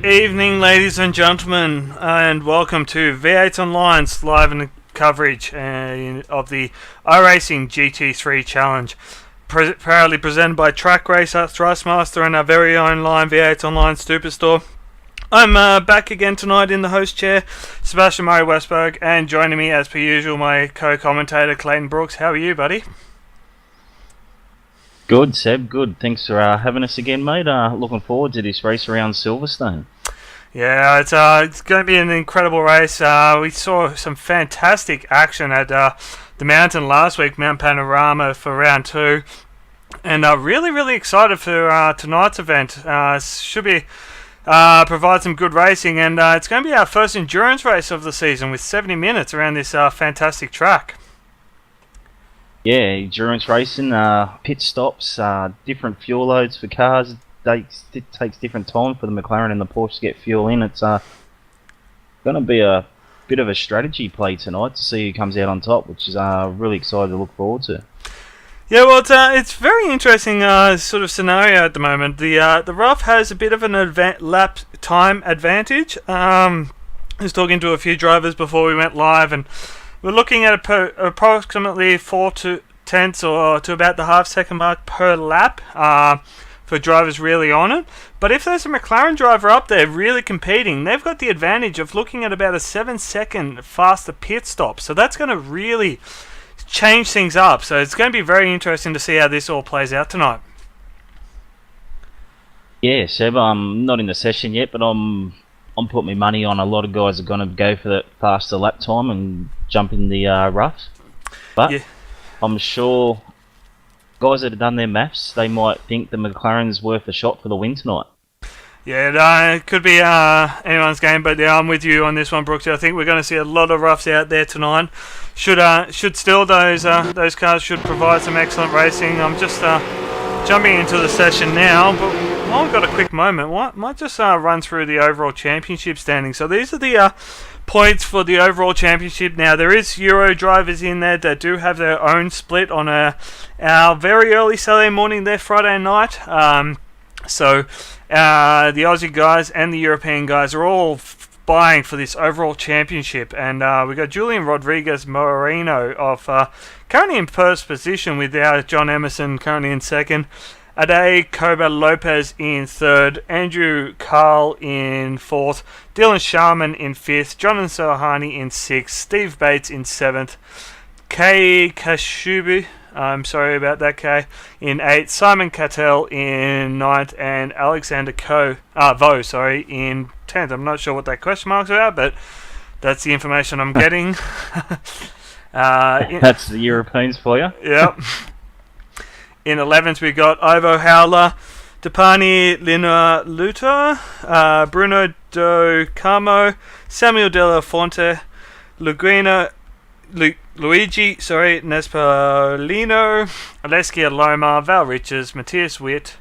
Evening, ladies and gentlemen, and welcome to v8sonline's live coverage of the iRacing GT3 Challenge, proudly presented by TrakRacer, Thrustmaster, and our very own line v8sonline Superstore. I'm back again tonight in the host chair, Sebastian Murray Westberg, and joining me as per usual, my co-commentator Clayton Brooks. How are you, buddy? Good, Seb, good. Thanks for having us again, mate. Looking forward to this race around Silverstone. Yeah, it's going to be an incredible race. We saw some fantastic action at the mountain last week, Mount Panorama, for round 2. And really excited for tonight's event. Should be provide some good racing, and it's going to be our first endurance race of the season with 70 minutes around this fantastic track. Yeah, endurance racing, pit stops, different fuel loads for cars. It takes different time for the McLaren and the Porsche to get fuel in. It's going to be a bit of a strategy play tonight to see who comes out on top, which is really excited to look forward to. Yeah, well, it's very interesting sort of scenario at the moment. The rough has a bit of an lap time advantage. I was talking to a few drivers before we went live, and we're looking at approximately 4/10 or to about the half-second mark per lap for drivers really on it. But if there's a McLaren driver up there really competing, they've got the advantage of looking at about a 7-second faster pit stop. So that's going to really change things up. So it's going to be very interesting to see how this all plays out tonight. Yeah, Seb, I'm not in the session yet, but I'm putting my money on a lot of guys are going to go for that faster lap time and jump in the rough. But yeah, I'm sure guys that have done their maths, they might think the McLaren's worth a shot for the win tonight. Yeah, it could be anyone's game, but yeah, I'm with you on this one, Brooks. I think we're going to see a lot of roughs out there tonight. Should still those cars should provide some excellent racing. I'm just jumping into the session now, but while we've got a quick moment, might just run through the overall championship standings. So these are the points for the overall championship. Now there is Euro drivers in there that do have their own split on our very early Saturday morning, there Friday night. So the Aussie guys and the European guys are all vying for this overall championship, and we got Julian Rodriguez Moreno of currently in first position, with John Emerson currently in second, Ade Koba Lopez in third, Andrew Carl in fourth, Dylan Sharman in fifth, Jonathan Sohani in sixth, Steve Bates in seventh, Kei Kashubi, I'm sorry about that, Kay, in 8th, Simon Cattell in 9th, and Alexander Vo in 10th. I'm not sure what that question mark's about, but that's the information I'm getting. That's the Europeans for you. Yep. In 11th, we got Ivo Howler, Depani Lina Luta, Bruno Do Carmo, Samuel Della Fonte, Luigi Nespolino, Alessia Loma, Val Riches, Matthias Witt,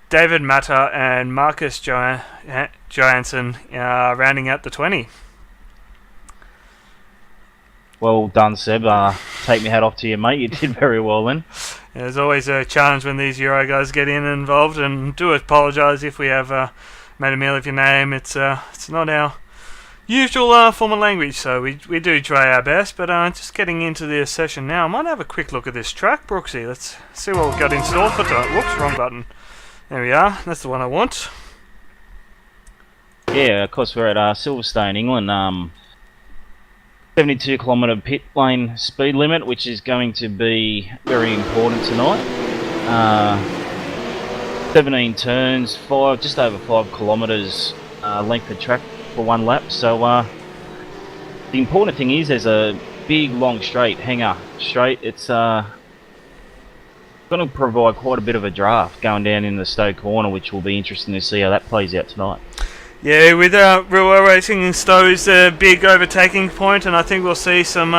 David Matter, and Marcus Johansson rounding out the 20. Well done, Seb. Take my hat off to you, mate. You did very well then. Yeah, there's always a challenge when these Euro guys get in and involved, and do apologise if we have made a meal of your name. It's not our usual form of language, so we do try our best. But just getting into the session now, I might have a quick look at this track, Brooksy. Let's see what we've got in store for tonight. Whoops, wrong button. There we are. That's the one I want. Yeah, of course we're at Silverstone, England. 72 kilometre pit lane speed limit, which is going to be very important tonight. 17 turns, just over 5 kilometres length of track for one lap. So the important thing is there's a big long straight hanger straight. It's going to provide quite a bit of a draft going down in the Stowe corner, which will be interesting to see how that plays out tonight. Yeah, with Real World Racing in Stowe is a big overtaking point, and I think we'll see some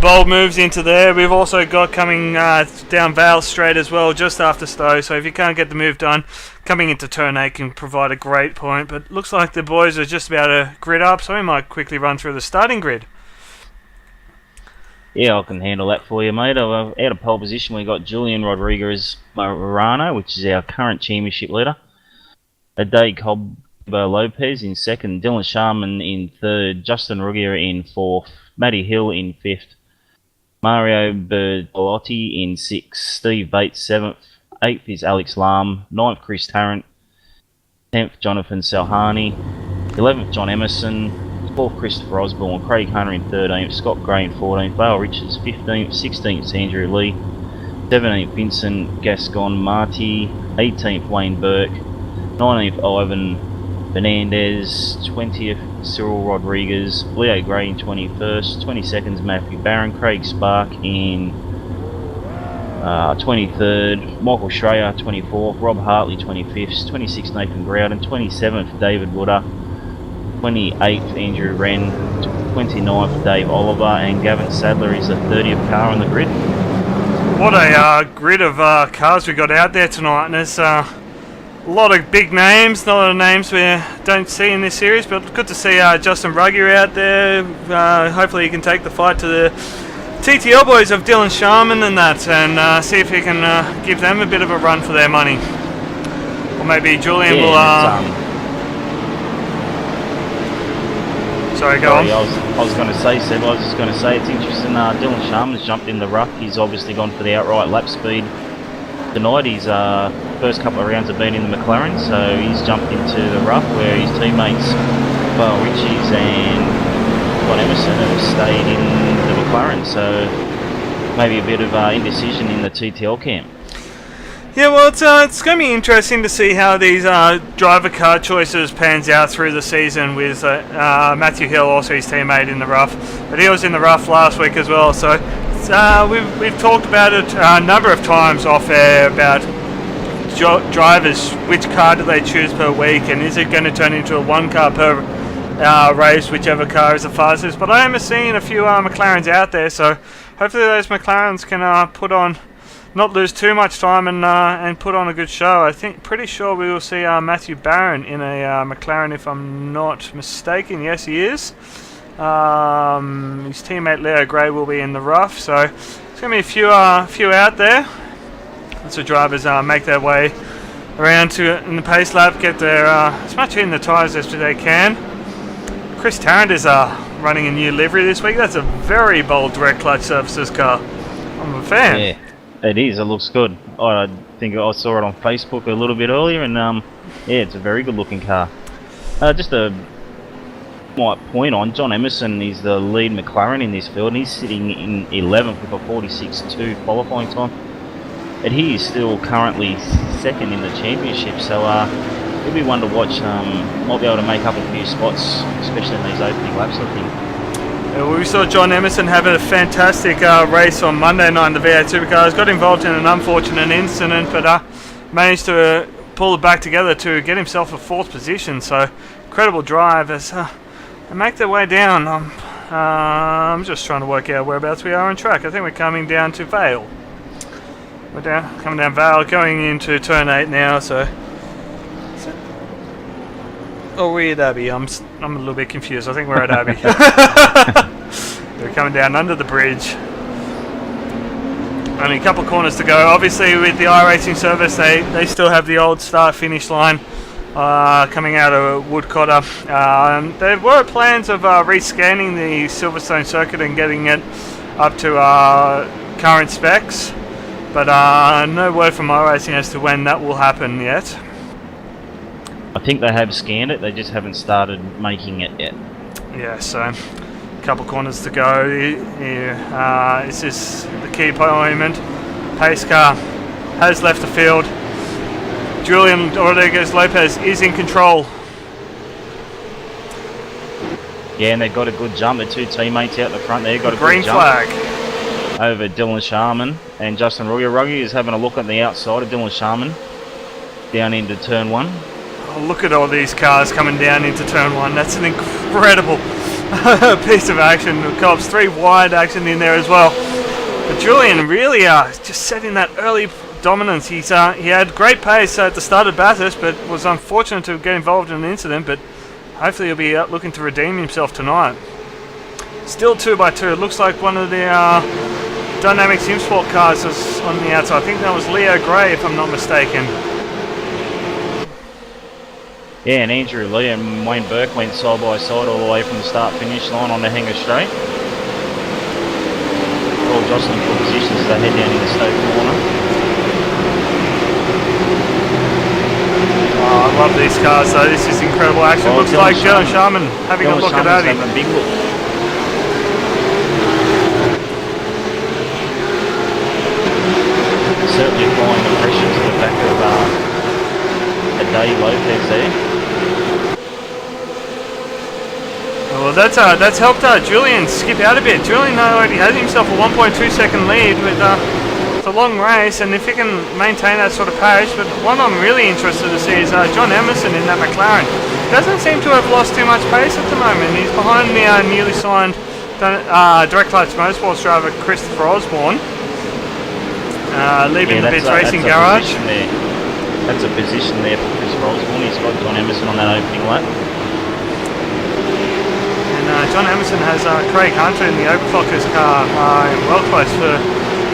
bold moves into there. We've also got coming down Vale Straight as well, just after Stowe, so if you can't get the move done, coming into turn 8 can provide a great point. But looks like the boys are just about to grid up, so we might quickly run through the starting grid. Yeah, I can handle that for you, mate. Out of pole position, we got Julian Rodriguez Moreno, which is our current championship leader. Ade Bo Lopez in second, Dylan Sharman in third, Justin Ruggier in fourth, Matty Hill in fifth, Mario Bertolotti in sixth, Steve Bates seventh, eighth is Alex Lam, ninth Chris Tarrant, 10th Jonathan Salhani, 11th John Emerson, 4th Christopher Osborne, Craig Hunter in 13th, Scott Gray in 14th, Vale Richards 15th, 16th Andrew Lee, 17th Vincent Gascon Marty, 18th Wayne Burke, 19th Ivan Fernandez, 20th Cyril Rodriguez, Leo Gray in 21st, 22nd Matthew Barron, Craig Spark in 23rd, Michael Schreier 24th, Rob Hartley 25th, 26th Nathan Grouden, 27th David Wooder, 28th Andrew Wren, 29th Dave Oliver, and Gavin Sadler is the 30th car on the grid. What a grid of cars we got out there tonight, and there's a lot of big names, not a lot of names we don't see in this series, but good to see Justin Ruggier out there. Hopefully he can take the fight to the TTL boys of Dylan Sharman and that, and see if he can give them a bit of a run for their money. Or maybe Julian will... Sorry, go on. I was going to say, Seb, I was just going to say it's interesting. Dylan Sharman's jumped in the rough. He's obviously gone for the outright lap speed tonight. His first couple of rounds have been in the McLaren, so he's jumped into the rough where his teammates, Vale Richards and John Emerson, have stayed in the McLaren, so maybe a bit of indecision in the TTL camp. Yeah, well, it's going to be interesting to see how these driver car choices pans out through the season with Matthew Hill, also his teammate, in the rough. But he was in the rough last week as well, so we've talked about it a number of times off air about drivers, which car do they choose per week, and is it going to turn into a one car per race, whichever car is the fastest. But I am seeing a few McLarens out there, so hopefully those McLarens can put on... not lose too much time and put on a good show. Pretty sure we will see Matthew Barron in a McLaren, if I'm not mistaken. Yes, he is. His teammate Leo Gray will be in the rough, so there's going to be a few out there. As the drivers make their way around to in the pace lap, get their as much in the tyres as they can. Chris Tarrant is running a new livery this week. That's a very bold direct clutch surfaces car. I'm a fan. Yeah. It is. It looks good. I think I saw it on Facebook a little bit earlier, and yeah, it's a very good-looking car. Just a might point on, John Emerson is the lead McLaren in this field, and he's sitting in 11th with a 46.2 qualifying time. But he is still currently second in the championship, so it'll be one to watch. Might be able to make up a few spots, especially in these opening laps, I think. Yeah, well, we saw John Emerson having a fantastic race on Monday night in the V8 Supercars. Got involved in an unfortunate incident, but managed to pull it back together to get himself a 4th position. So, incredible drive as they make their way down. I'm just trying to work out whereabouts we are on track. I think we're coming down to Vale. We're coming down Vale, going into turn 8 now. So, oh, we're at Abbey. I'm a little bit confused. I think we're at Abbey. We're coming down under the bridge. Only a couple corners to go. Obviously, with the iRacing service, they still have the old start-finish line coming out of Woodcotter. There were plans of rescanning the Silverstone circuit and getting it up to current specs, but no word from iRacing as to when that will happen yet. I think they have scanned it, they just haven't started making it yet. Yeah, so a couple corners to go. This is the key moment. Pace car has left the field. Julian Rodriguez Lopez is in control. Yeah, and they've got a good jump. The two teammates out the front there got a green good jump flag over Dylan Sharman and Justin Ruggier. Ruggier is having a look at the outside of Dylan Sharman down into turn 1. Oh, look at all these cars coming down into turn 1. That's an incredible piece of action. The cops 3 wide action in there as well. But Julian really just setting that early dominance. He had great pace at the start of Bathurst, but was unfortunate to get involved in an incident. But hopefully he'll be out looking to redeem himself tonight. Still 2x2. It looks like one of the Dynamic SimSport cars is on the outside. I think that was Leo Gray, if I'm not mistaken. Yeah, and Andrew Lee and Wayne Burke went side by side all the way from the start-finish line on the hanger straight. All jostling for positions as they head down in the Stoke corner. Oh, I love these cars though, this is incredible action. Oh, Looks like Dylan Sharman having a look at that. Having a big look. Certainly applying the pressure to the back of Adair Lopez there. Well, that's helped Julian skip out a bit. Julian already has himself a 1.2 second lead with it's a long race, and if he can maintain that sort of pace. But what I'm really interested to see is John Emerson in that McLaren. Doesn't seem to have lost too much pace at the moment. He's behind the newly signed Direct Clutch Motorsports driver Christopher Osborne, leaving the Bits Racing Garage. That's a position there for Christopher Osborne. He's got John Emerson on that opening lap. John Emerson has Craig Hunter in the Overclockers car well close for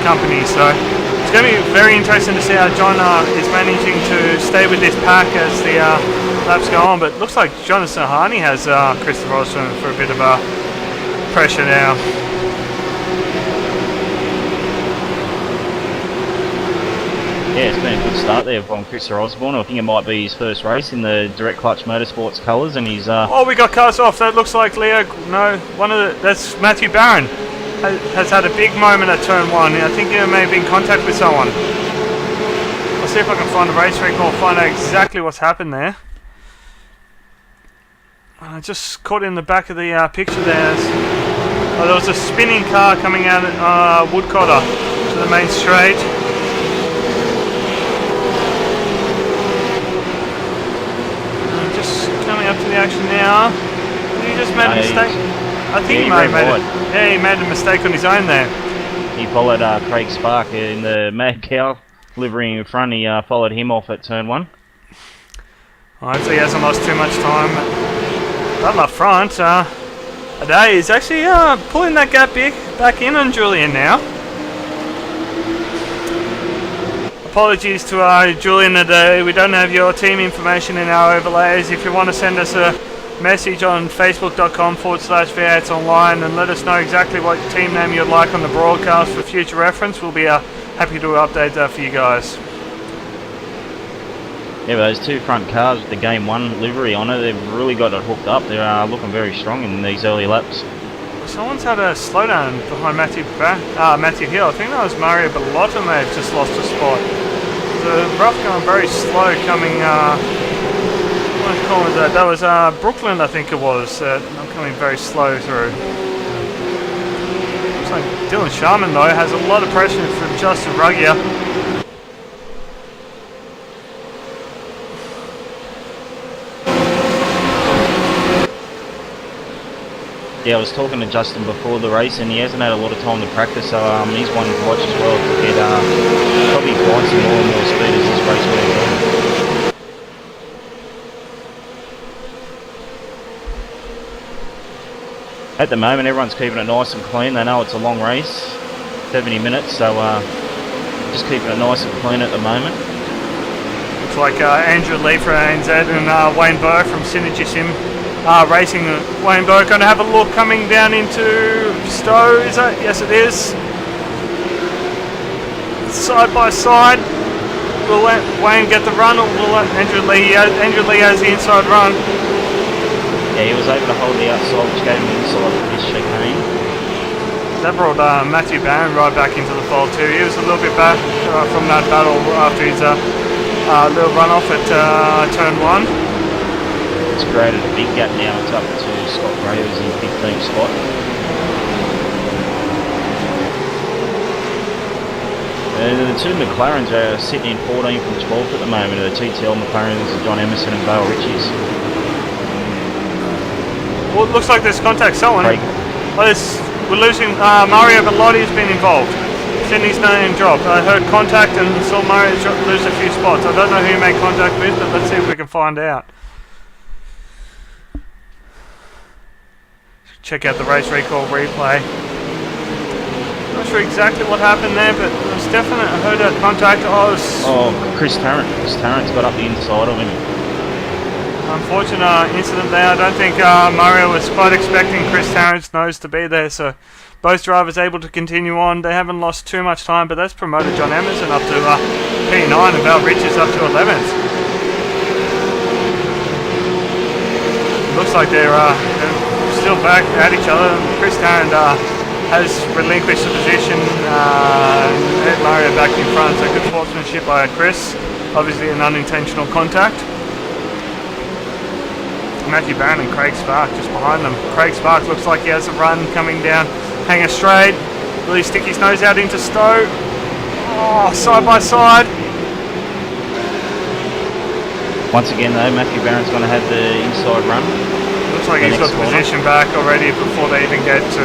company, so it's going to be very interesting to see how John is managing to stay with this pack as the laps go on. But looks like Jonathan Harney has Christopher Osborne for a bit of pressure now. Yeah, it's been a good start there from Christopher Osborne. I think it might be his first race in the Direct Clutch Motorsports colours, and he's. Oh, we got cars off. That looks like Leo. No, that's Matthew Barron. Has had a big moment at turn 1. I think he may have been in contact with someone. I'll see if I can find a race record, find out exactly what's happened there. I just caught in the back of the picture there. There was a spinning car coming out at Woodcotter to the main straight. Coming up to the action now. He just made a mistake. I think he may have made it. Yeah, he made a mistake on his own there. He followed Craig Spark in the Mad Cow livery in front. He followed him off at turn 1. Hopefully he hasn't lost too much time. Battle up front. Adair is actually pulling that gap back in on Julian now. Apologies to Julian Adair, we don't have your team information in our overlays. If you want to send us a message on facebook.com/v8sonline and let us know exactly what team name you'd like on the broadcast for future reference, we'll be happy to update that for you guys. Yeah, but those two front cars with the Game 1 livery on it, they've really got it hooked up. They're looking very strong in these early laps. Someone's had a slowdown behind Matthew Hill. I think that was Mario Bellotta may have just lost a spot. The rough going very slow coming, what call was that? That was Brooklyn, I think it was, coming very slow through. Looks like Dylan Sharman though has a lot of pressure from Justin Ruggier. Yeah, I was talking to Justin before the race, and he hasn't had a lot of time to practice, so he's one to watch as well to get probably find some more and more speed as this race wears on. At the moment, everyone's keeping it nice and clean. They know it's a long race, 70 minutes, so just keeping it nice and clean at the moment. Looks like Andrew Lee for ANZ and Wayne Burke from Synergy Sim. Racing Wayne Burke going to have a look coming down into Stowe, is it? Yes it is. Side by side. Will Wayne get the run or will Andrew Lee? Andrew Lee has the inside run. Yeah, he was able to hold the outside, which gave him the inside for this chicane. That brought Matthew Barron right back into the fold too. He was a little bit back from that battle after his little run off at turn 1. It's created a big gap now. It's up to Scott Gray, who's in 15th spot. The two McLarens are sitting in 14 from 12th at the moment. The TTL McLarens are John Emerson and Vale Ritchies. Well, it looks like there's contact. Someone. We're losing. Mario Bellotti has been involved. It's in his name job. I heard contact and saw Mario lose a few spots. I don't know who he made contact with, but let's see if we can find out. Check out the race recall replay. Not sure exactly what happened there, but it was definitely, I heard a contact. Chris Tarrant. Chris Tarrant's got up the inside of him. unfortunate incident there. I don't think Mario was quite expecting Chris Tarrant's nose to be there, so both drivers able to continue on. They haven't lost too much time, but that's promoted John Emerson up to P9 and Val Richards up to 11th. Looks like they're still back at each other. Chris Tarrant has relinquished the position. Ed Mario back in front, so good sportsmanship by Chris. Obviously an unintentional contact. Matthew Barron and Craig Spark just behind them. Craig Spark looks like he has a run coming down Hanger Straight. Will he stick his nose out into Stowe? Oh, side by side. Once again though, Matthew Barron's going to have the inside run. Looks like he's got the position back already before they even get to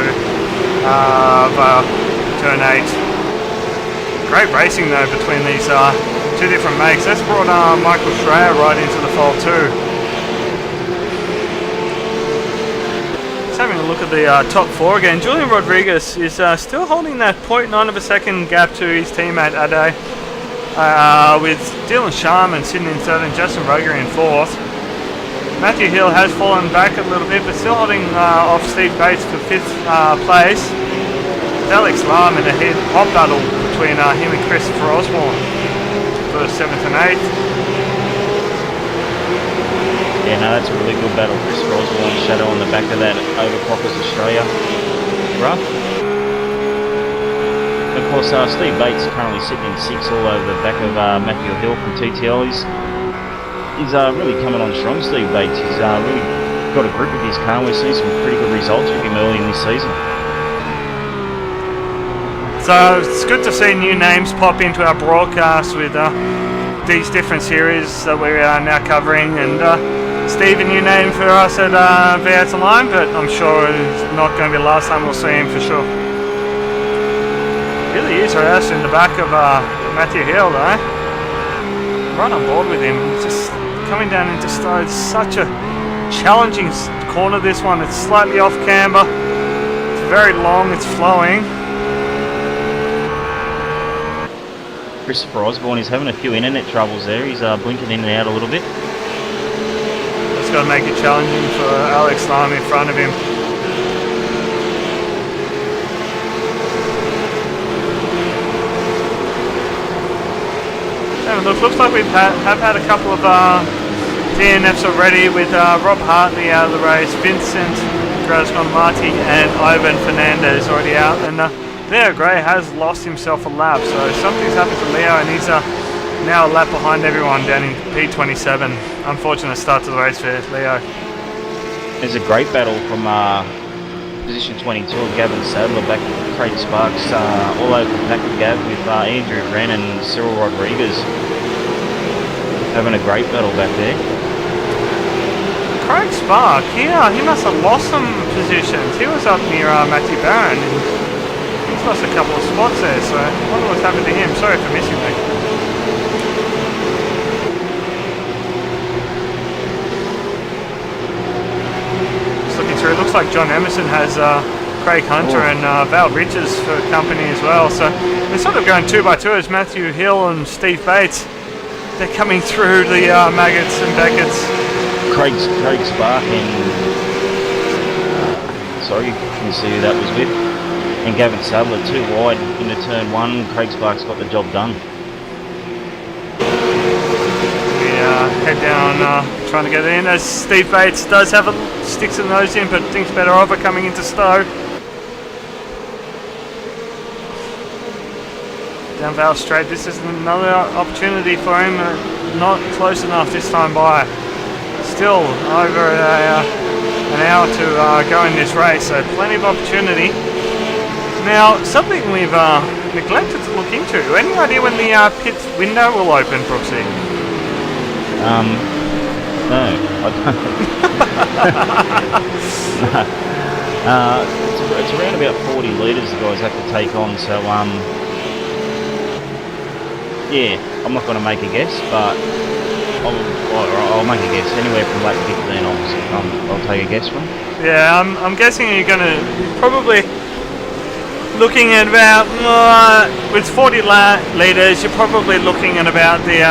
turn 8. Great racing though between these two different makes. That's brought Michael Schreier right into the fold too. Just having a look at the top 4 again. Julian Rodriguez is still holding that 0.9 of a second gap to his teammate Ade, with Dylan Sharman sitting in 3rd and Justin Roger in 4th. Matthew Hill has fallen back a little bit, but still holding off Steve Bates for 5th place. Alex Lam in a hot battle between him and Christopher Osborne for 7th and 8th. Yeah, no, that's a really good battle. Christopher Osborne, shadow on the back of that Overclockers Australia rough. Of course, Steve Bates currently sitting in 6th all over the back of Matthew Hill from TTL. He's really coming on strong, Steve Bates. He's really got a grip with his car, and we've seen some pretty good results with him early in this season. So it's good to see new names pop into our broadcast with these different series that we are now covering. And Steve, a new name for us at v8sonline, but I'm sure it's not going to be the last time we'll see him for sure. Really is Horace in the back of Matthew Hill though. Right on board with him. Just coming down into Stowe. It's such a challenging corner, this one. It's slightly off camber. It's very long, it's flowing. Christopher Osborne is having a few internet troubles there. He's blinking in and out a little bit. It's got to make it challenging for Alex Lam in front of him. Looks like we have had a couple of DNFs already, with Rob Hartley out of the race, Vincent Grascon-Marti and Ivan Fernandez already out, and Leo Gray has lost himself a lap, so something's happened to Leo, and he's now a lap behind everyone down in P27. Unfortunate start to the race for Leo. There's a great battle from position 22 of Gavin Sadler back to Craig Sparks, all over the back of Gav with Andrew Wren and Cyril Rodriguez having a great battle back there. Craig Spark, he must have lost some positions. He was up near Matthew Barron, and he's lost a couple of spots there, so I wonder what's happened to him. Sorry for missing that. Just looking through, it looks like John Emerson has Craig Hunter and Val Richards for company as well, so they're sort of going 2 by 2 as Matthew Hill and Steve Bates. They're coming through the Maggots and Beckett's. Craig Spark and sorry, you can see who that was with, and Gavin Sadler too wide into turn 1. Craig Spark's got the job done. We head down trying to get in, as Steve Bates does have sticks the nose in, but thinks better of it coming into Stowe. Down Val Straight, this is another opportunity for him, not close enough this time by. Still over an hour to go in this race, so plenty of opportunity. Now, something we've neglected to look into. Any idea when the pit window will open, Brooksy? No, I don't. It's around about 40 litres the guys have to take on, so yeah, I'm not going to make a guess, but I'll make a guess. Anywhere from lap 15 I'll take a guess from. Yeah, I'm guessing you're going to probably looking at about, with 40 litres, you're probably looking at about the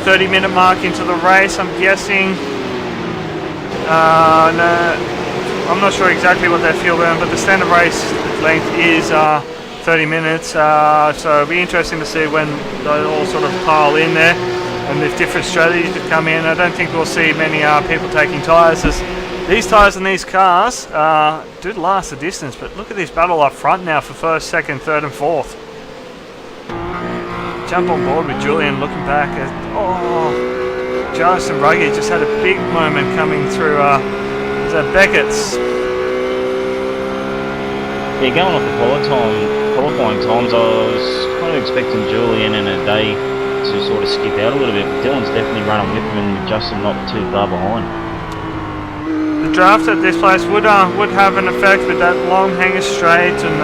30-minute mark into the race, I'm guessing. No, I'm not sure exactly what their fuel burn, but the standard race length is 30 minutes. So it'll be interesting to see when they all sort of pile in there, and if different strategies could come in. I don't think we'll see many people taking tyres, as these tyres in these cars do last the distance. But look at this battle up front now for first, second, third and fourth. Jump on board with Julian, looking back at, Justin Ruggie just had a big moment coming through Beckett's. Yeah, going off the qualifying times, I was kind of expecting Julian in a day to sort of skip out a little bit, but Dylan's definitely running with him and Justin not too far behind. The draft at this place would have an effect with that long hanger straight and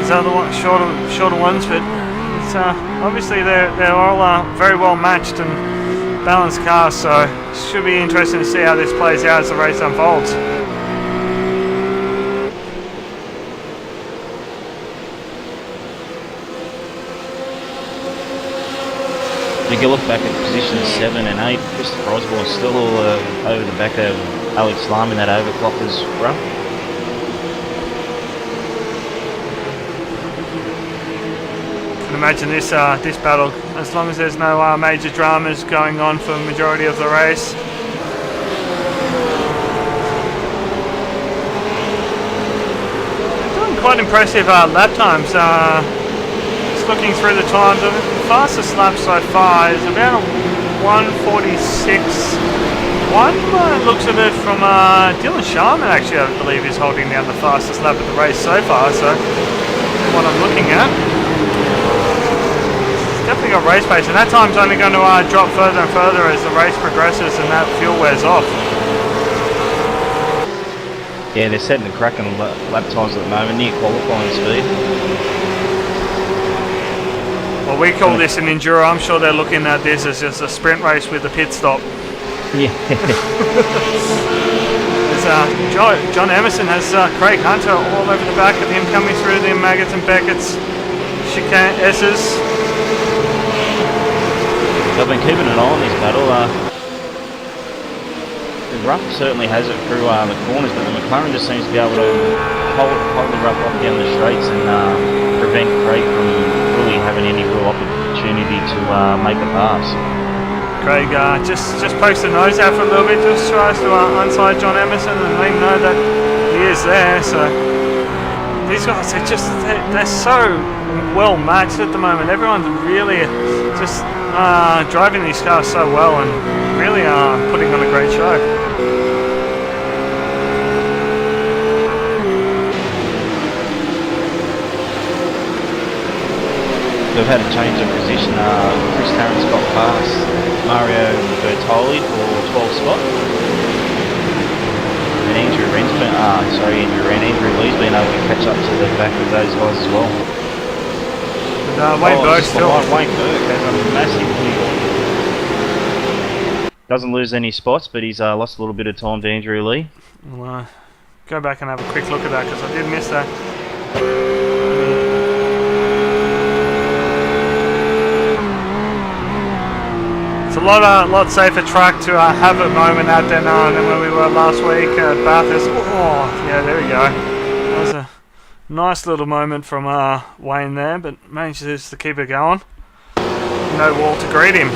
these other ones, shorter ones, but it's, obviously they're all very well matched and balanced cars, so it should be interesting to see how this plays out as the race unfolds. If you look back at positions 7 and 8, Christopher Osborne still over the back of Alex Lam in that overclockers run. I can imagine this battle, as long as there's no major dramas going on for the majority of the race. Doing quite impressive lap times. Just looking through the times, the fastest lap so far is about a 1:46. One looks at it from Dylan Sharman, actually, I believe, is holding down the fastest lap of the race so far. So what I'm looking at. Definitely got race pace, and that time's only going to drop further and further as the race progresses and that fuel wears off. Yeah, they're setting the crack on lap times at the moment, near qualifying speed. Well, we call this an enduro. I'm sure they're looking at this as just a sprint race with a pit stop. Yeah. John Emerson has Craig Hunter all over the back of him, coming through the Maggots and Beckett's chicane S's. I've been keeping an eye on this battle. The rough certainly has it through the corners, but the McLaren just seems to be able to hold the rough up down the straights and prevent Craig from really having any real opportunity to make a pass. Craig just pokes the nose out for a little bit, just tries to unside John Emerson and let him know that he is there. So these guys, they're so well matched at the moment. Everyone's really just driving these cars so well and really putting on a great show. They've had a change of position. Chris Tarrant's got past Mario Bertoli for 12th spot. And Andrew Lee's been able to catch up to the back of those guys as well. Wayne Burke still. Wayne Burke has a massive lead. Doesn't lose any spots, but he's lost a little bit of time to Andrew Lee. We'll go back and have a quick look at that, because I did miss that. It's a lot safer track to have a moment at than when we were last week at Bathurst. Oh, yeah, there we go. That was a nice little moment from Wayne there, but manages to keep it going. No wall to greet him.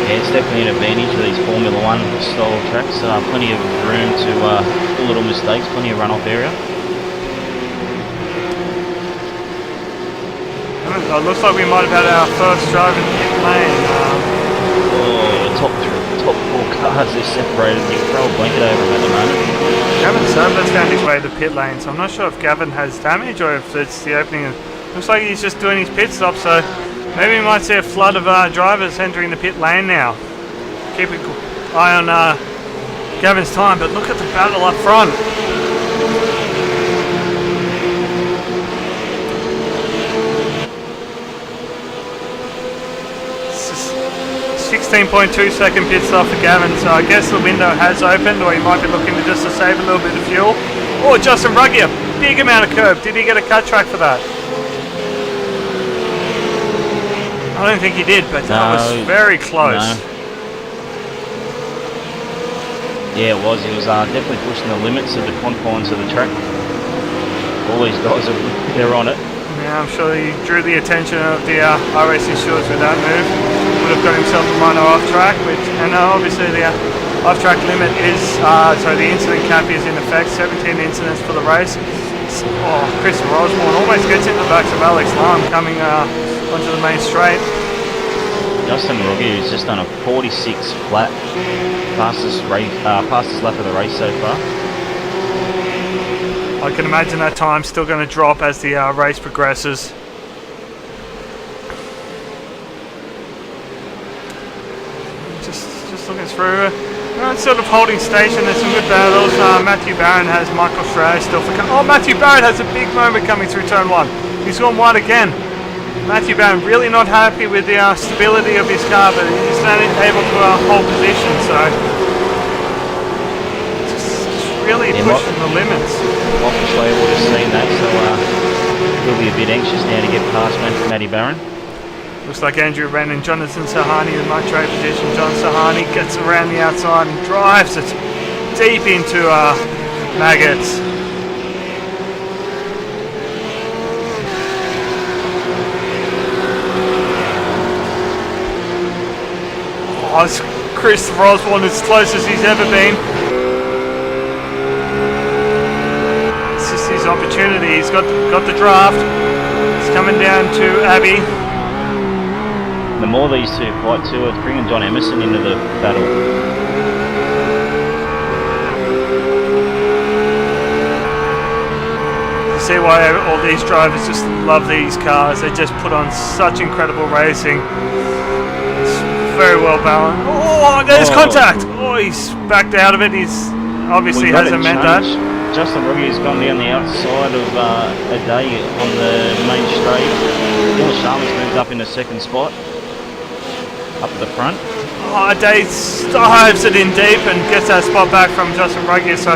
Yeah, it's definitely an advantage for these Formula 1 style tracks. Plenty of room to do little mistakes, plenty of runoff area. It looks like we might have had our first drive in the pit lane. The top 4 cars are separated. You can throw a blanket over them at the moment. Gavin Sadler's found his way to the pit lane, so I'm not sure if Gavin has damage or if it's the opening. Looks like he's just doing his pit stop, so maybe we might see a flood of drivers entering the pit lane now. Keep an eye on Gavin's time, but look at the battle up front. 16.2 second pit stop for Gavin, so I guess the window has opened, or he might be looking to just to save a little bit of fuel. Oh, Justin Ruggie, a big amount of curb. Did he get a cut track for that? I don't think he did, but that was very close. Yeah, it was. He was definitely pushing the limits of the confines of the track. All these guys they're on it. Yeah, I'm sure he drew the attention of the iRacing stewards with that move. Would have got himself a minor off track, and obviously the off track limit is, the incident cap is in effect, 17 incidents for the race. Oh, Christopher Osborne almost gets into the backs of Alex Lam coming onto the main straight. Justin Ruggie has just done a 46 flat, fastest lap of the race so far. I can imagine that time's still going to drop as the race progresses. Just looking through. Sort of holding station. There's some good battles. Matthew Barron has Michael Schreier still for. Oh, Matthew Barron has a big moment coming through turn 1. He's gone wide again. Matthew Barron really not happy with the stability of his car, but he's not able to hold position. So just really pushing the limits. Michael Schreier would have seen that, so he'll be a bit anxious now to get past Matty Barron. Looks like Andrew Wren and Jonathan Sahani in my trade position. John Sahani gets around the outside and drives it deep into Maggots. Oh, it's Christopher Osborne as close as he's ever been. It's just his opportunity. He's got the draft. It's coming down to Abbey. The more these two fight too, it's bringing John Emerson into the battle. You see why all these drivers just love these cars. They just put on such incredible racing. It's very well balanced. Oh, there's contact! Oh, he's backed out of it. He's obviously hasn't meant that. Justin Ruggie has gone down the outside of a day on the main straight. Dylan Sharma's moved up in the second spot. Up at the front. Oh, Day dives it in deep and gets that spot back from Justin Ruggie, so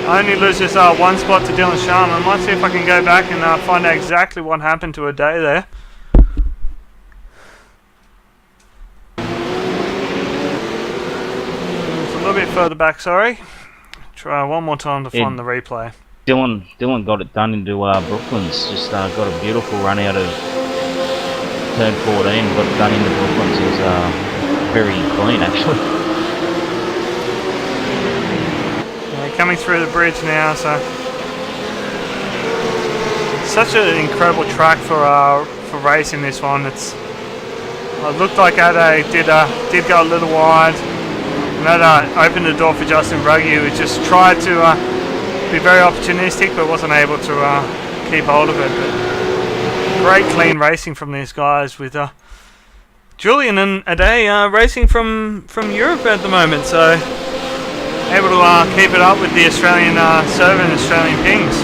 only loses one spot to Dylan Sharma. I might see if I can go back and find out exactly what happened to a Day there. It's a little bit further back, sorry. Try one more time to find the replay. Dylan got it done into Brooklands. Just got a beautiful run out of turn 14, got it done into Brooklands. It was very clean actually. Yeah, coming through the bridge now, so such an incredible track for racing this one. It looked like Ade did go a little wide, and that opened the door for Justin Ruggie, who just tried to be very opportunistic but wasn't able to keep hold of it. But great clean racing from these guys, with Julian and Ade racing from Europe at the moment, so able to keep it up with the Australian server and Australian pings.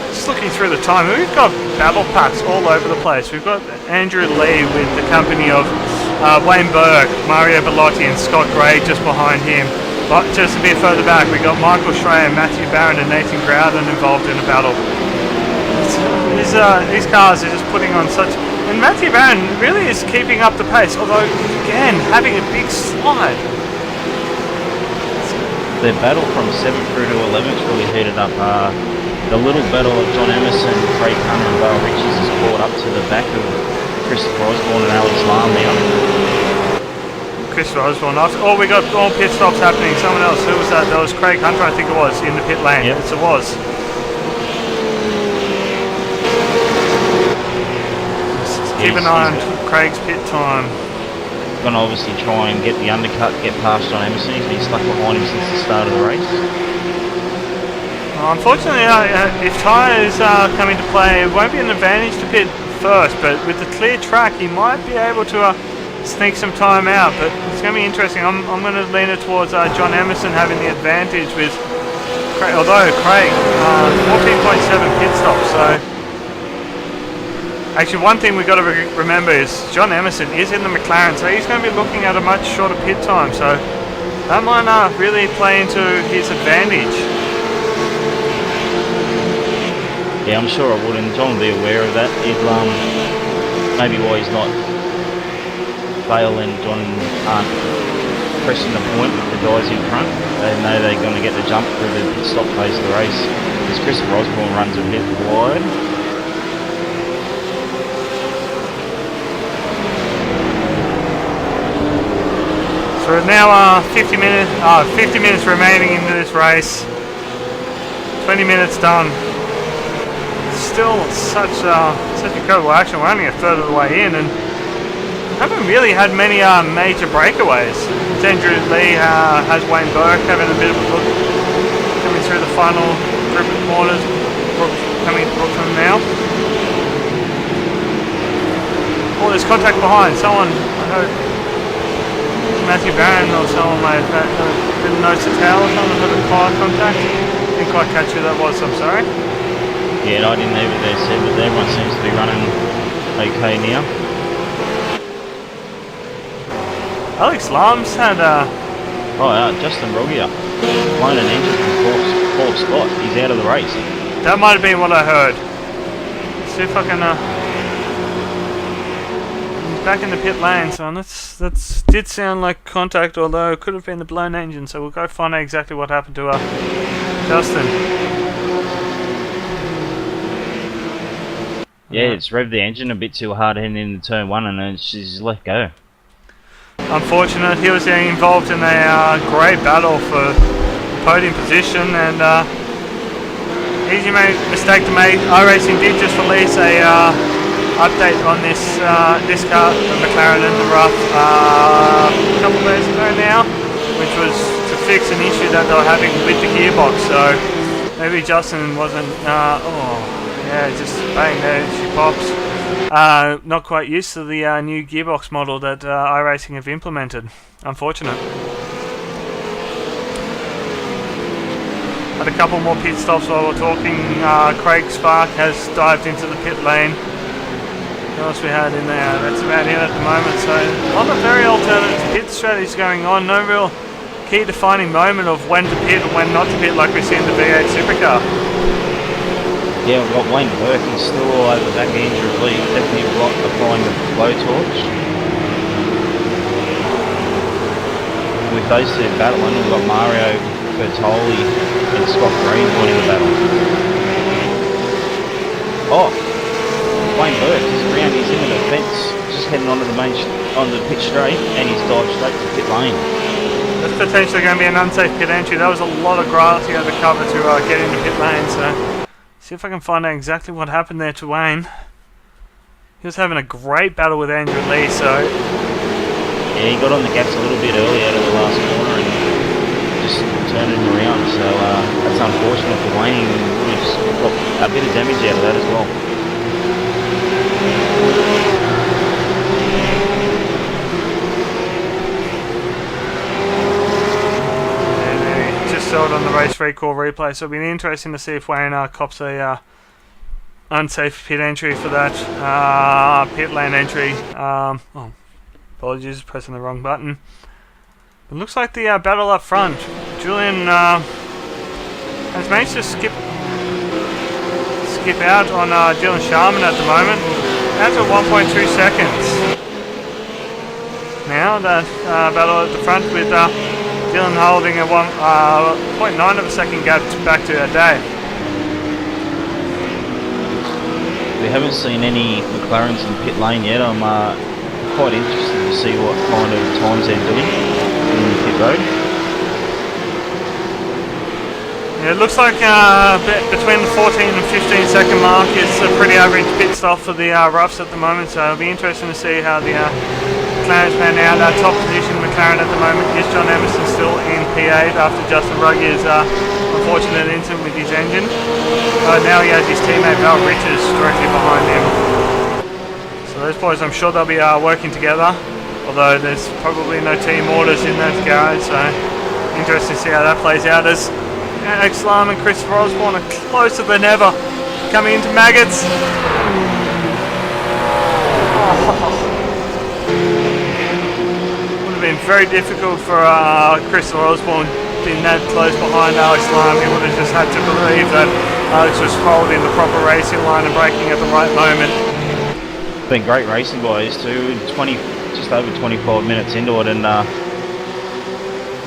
Just looking through the time, we've got battle packs all over the place. We've got Andrew Lee with the company of Wayne Berg, Mario Bellotti and Scott Gray just behind him. But just a bit further back, we've got Michael Schreier, Matthew Barron and Nathan Groudon involved in a battle. These cars are just putting on such... And Matthew Barron really is keeping up the pace, although, again, having a big slide. The battle from 7th through to 11th really heated up. The little battle of John Emerson, Craig Hunter and Barry Riches is caught up to the back of Christopher Osborne and Alex Lam now. Christopher Osborne. Oh, we got all pit stops happening. Someone else. Who was that? That was Craig Hunter, I think it was, in the pit lane. Yep. Yes, it was. Keep an eye on Craig's pit time. Going to obviously try and get the undercut, get past John Emerson. He's been stuck behind him since the start of the race. Unfortunately, if tyres come into play, it won't be an advantage to pit first, but with the clear track, he might be able to sneak some time out. But it's going to be interesting. I'm going to lean it towards John Emerson having the advantage with Craig, although Craig 14.7 pit stops. So actually, one thing we've got to remember is John Emerson is in the McLaren, so he's going to be looking at a much shorter pit time. So that might really play into his advantage. Yeah, I'm sure it would, and John will be aware of that. Maybe why he's not Bale and John aren't pressing the point with the guys in front. They know they're going to get the jump through the pit stop phase of the race. As Christopher Osborne runs a bit wide. So now 50 minutes remaining into this race. 20 minutes done. Still such incredible action. We're only a third of the way in, and haven't really had many major breakaways. Andrew Lee has Wayne Burke having a bit of a look, coming through the final group of corners. Coming to Brooklyn now. Oh, there's contact behind. Someone, I heard Matthew Barron or someone may have didn't notice the tail or someone had a car contact. Didn't quite catch who that was, I'm sorry. Yeah, I didn't either there, said, but everyone seems to be running okay now. Alex Lamb's had Justin Rogier blown an engine from fourth spot. He's out of the race. That might have been what I heard. Let's see if I can back in the pit lane, so that did sound like contact, although it could have been the blown engine, so we'll go find out exactly what happened to Justin. Yeah, it's revved the engine a bit too hard heading into turn one, and then she's let go. Unfortunate. He was involved in a great battle for podium position, and easy mistake to make. iRacing did just release a update on this car, the McLaren in the rough, a couple of days ago now, which was to fix an issue that they were having with the gearbox. So maybe Justin wasn't. Yeah, just bang there, she pops. Not quite used to the new gearbox model that iRacing have implemented. Unfortunate. Had a couple more pit stops while we're talking. Craig Spark has dived into the pit lane. What else we had in there? That's about it at the moment. So a lot of very alternative pit strategies going on. No real key defining moment of when to pit and when not to pit like we see in the V8 supercar. Yeah, we've got Wayne Burke, he's still all over the back end of the lead, definitely applying the blowtorch. With those two battling, we've got Mario Bertoli and Scott Green joining the battle. Oh, Wayne Burke, he's into the fence, just heading onto the pit straight, and he's dived straight to pit lane. That's potentially going to be an unsafe pit entry. That was a lot of grass he had to cover to get into pit lane, so see if I can find out exactly what happened there to Wayne. He was having a great battle with Andrew Lee, so yeah, he got on the gas a little bit early out of the last corner and just turned him around, so that's unfortunate for Wayne. He's got a bit of damage out of that as well. Saw it on the race recall replay, so it'll be interesting to see if Wayne cops a unsafe pit entry for that pit lane entry. Apologies, pressing the wrong button. It looks like the battle up front. Julian has managed to skip out on Dylan Sharman at the moment. That's at 1.2 seconds. Now that battle at the front with Dylan holding a 0.9 of a second gap back to Dave. We haven't seen any McLarens in pit lane yet. I'm quite interested to see what kind of times they're doing in the pit road. Yeah, it looks like between the 14 and 15 second mark is a pretty average pit stop for the roughs at the moment, so it'll be interesting to see how the McLaren's pan out. Top position McLaren at the moment is John Emerson, still in P8 after Justin Ruggier's unfortunate incident with his engine. Now he has his teammate Val Richards directly behind him. So those boys, I'm sure they'll be working together, although there's probably no team orders in that garage, so interesting to see how that plays out as Alex Lam and Christopher Osborne are closer than ever coming into Maggots. Been very difficult for Christopher Osborne being that close behind Alex Lam. He would have just had to believe that Alex was holding the proper racing line and braking at the right moment. Been great racing by these two. Just just over 25 minutes into it, and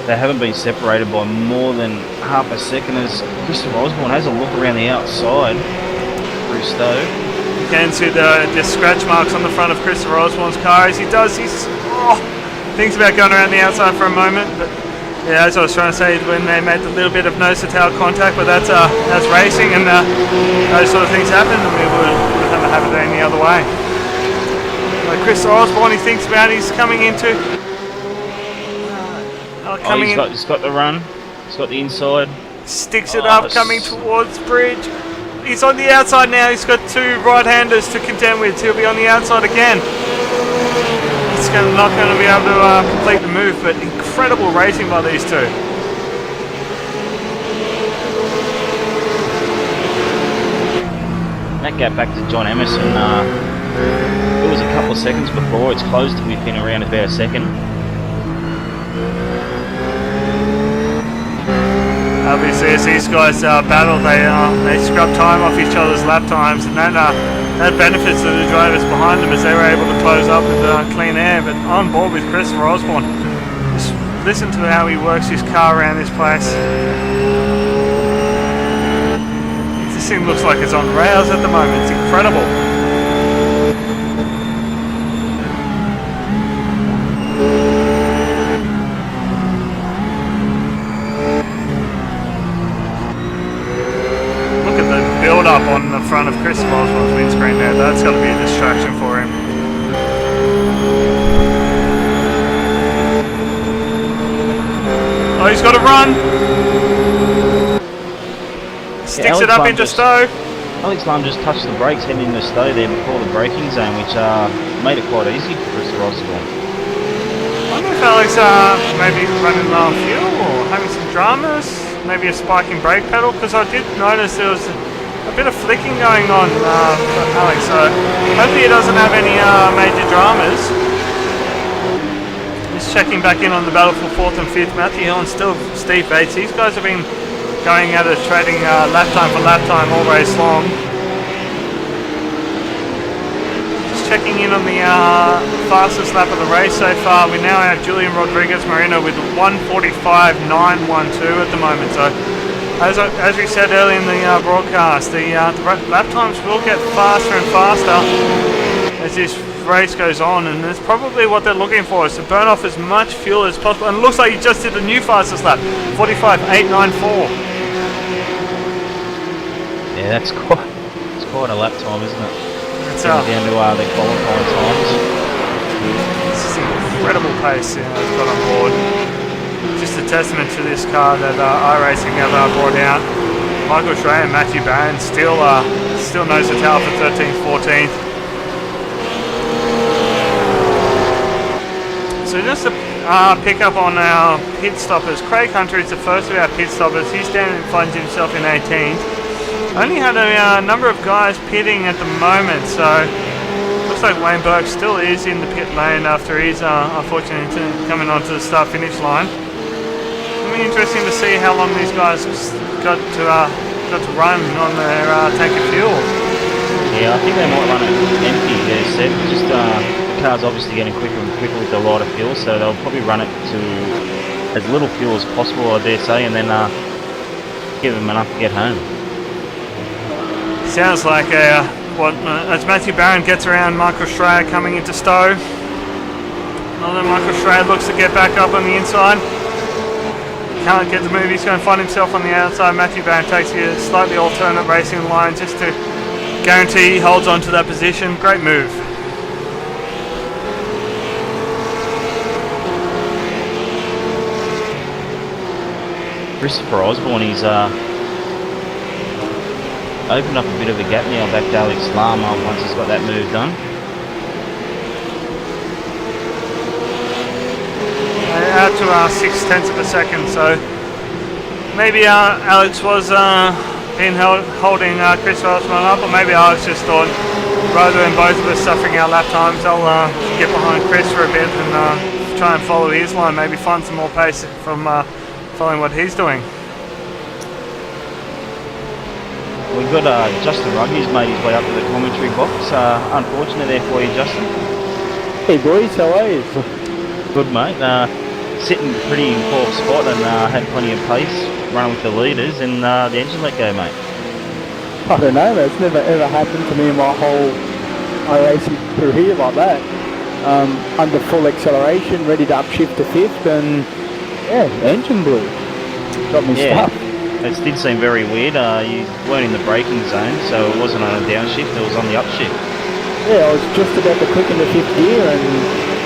they haven't been separated by more than half a second as Christopher Osborne has a look around the outside through Stowe. You can see the scratch marks on the front of Christopher Osborne's car as he thinks about going around the outside for a moment, but yeah, as I was trying to say, when they made the little bit of nose-to-tail contact, but that's racing, and those sort of things happen, and we would never have it any other way. Like Christopher Osborne, he thinks about it, he's coming into... He's got the run, he's got the inside. Sticks it up, coming towards bridge. He's on the outside now, he's got two right-handers to contend with, he'll be on the outside again. He's not going to be able to complete the move, but incredible racing by these two. That gap back to John Emerson, it was a couple of seconds before, it's closed to within around about a second. Obviously, as these guys battle, they scrub time off each other's lap times, and that benefits the drivers behind them as they were able to close up with clean air. But on board with Christopher Osborne, just listen to how he works his car around this place. This thing looks like it's on rails at the moment. It's incredible. Up on the front of Christopher Osborne's windscreen there. That's got to be a distraction for him. Oh, he's got to run! Sticks it up into Stowe. Alex Lam just touched the brakes heading into Stowe there before the braking zone, which made it quite easy for Christopher Osborne. I wonder if Alex maybe running low on fuel or having some dramas, maybe a spike in brake pedal, because I did notice there was a bit of flicking going on for Alex, so hopefully he doesn't have any major dramas. Just checking back in on the battle for 4th and 5th. Matthew Hill and still Steve Bates. These guys have been going at it, trading lap time for lap time all race long. Just checking in on the fastest lap of the race so far. We now have Julian Rodriguez Marino with 1:45.912 at the moment. So as we said earlier in the broadcast, the lap times will get faster and faster as this race goes on, and that's probably what they're looking for, is to burn off as much fuel as possible. And it looks like he just did the new fastest lap, 45.894. Yeah, it's quite a lap time, isn't it? It's down to their qualifying times. This is incredible pace they've got on board. Just a testament to this car that iRacing have brought out. Michael Schraer and Matthew Barron still nose to tail for 13th, 14th. So just to pick up on our pit stoppers, Craig Hunter is the first of our pit stoppers. He's down and finds himself in 18th. Only had a number of guys pitting at the moment, so looks like Wayne Burke still is in the pit lane after he's unfortunately coming onto the start-finish line. It'll be interesting to see how long these guys got to run on their tank of fuel. Yeah, I think they might run it empty. They said just the car's obviously getting quicker and quicker with the lighter fuel, so they'll probably run it to as little fuel as possible, I dare say, and then give them enough to get home. Sounds like as Matthew Barron gets around Michael Schraer coming into Stowe. Although Michael Schraer looks to get back up on the inside. Can't get the move, he's going to find himself on the outside. Matthew Barron takes a slightly alternate racing line just to guarantee he holds on to that position. Great move. Christopher Osborne, he's opened up a bit of a gap now back to Alex Lam once he's got that move done. Out to 0.6 of a second, so maybe Alex was holding Christopher Osborne up, or maybe Alex just thought rather than both of us suffering our lap times, I'll get behind Chris for a bit and try and follow his line, maybe find some more pace from following what he's doing. We've got Justin Rugg, who's made his way up to the commentary box. Unfortunate there for you, Justin. Hey boys, how are you? Good, mate. Sitting pretty in fourth spot and had plenty of pace, running with the leaders, and the engine let go, mate. I don't know, man. It's never ever happened to me in my whole iRacing career like that. Under full acceleration, ready to upshift to fifth, and yeah, engine blew. Got me stuck. It did seem very weird. You weren't in the braking zone, so it wasn't on a downshift, it was on the upshift. Yeah, I was just about to click into fifth gear, and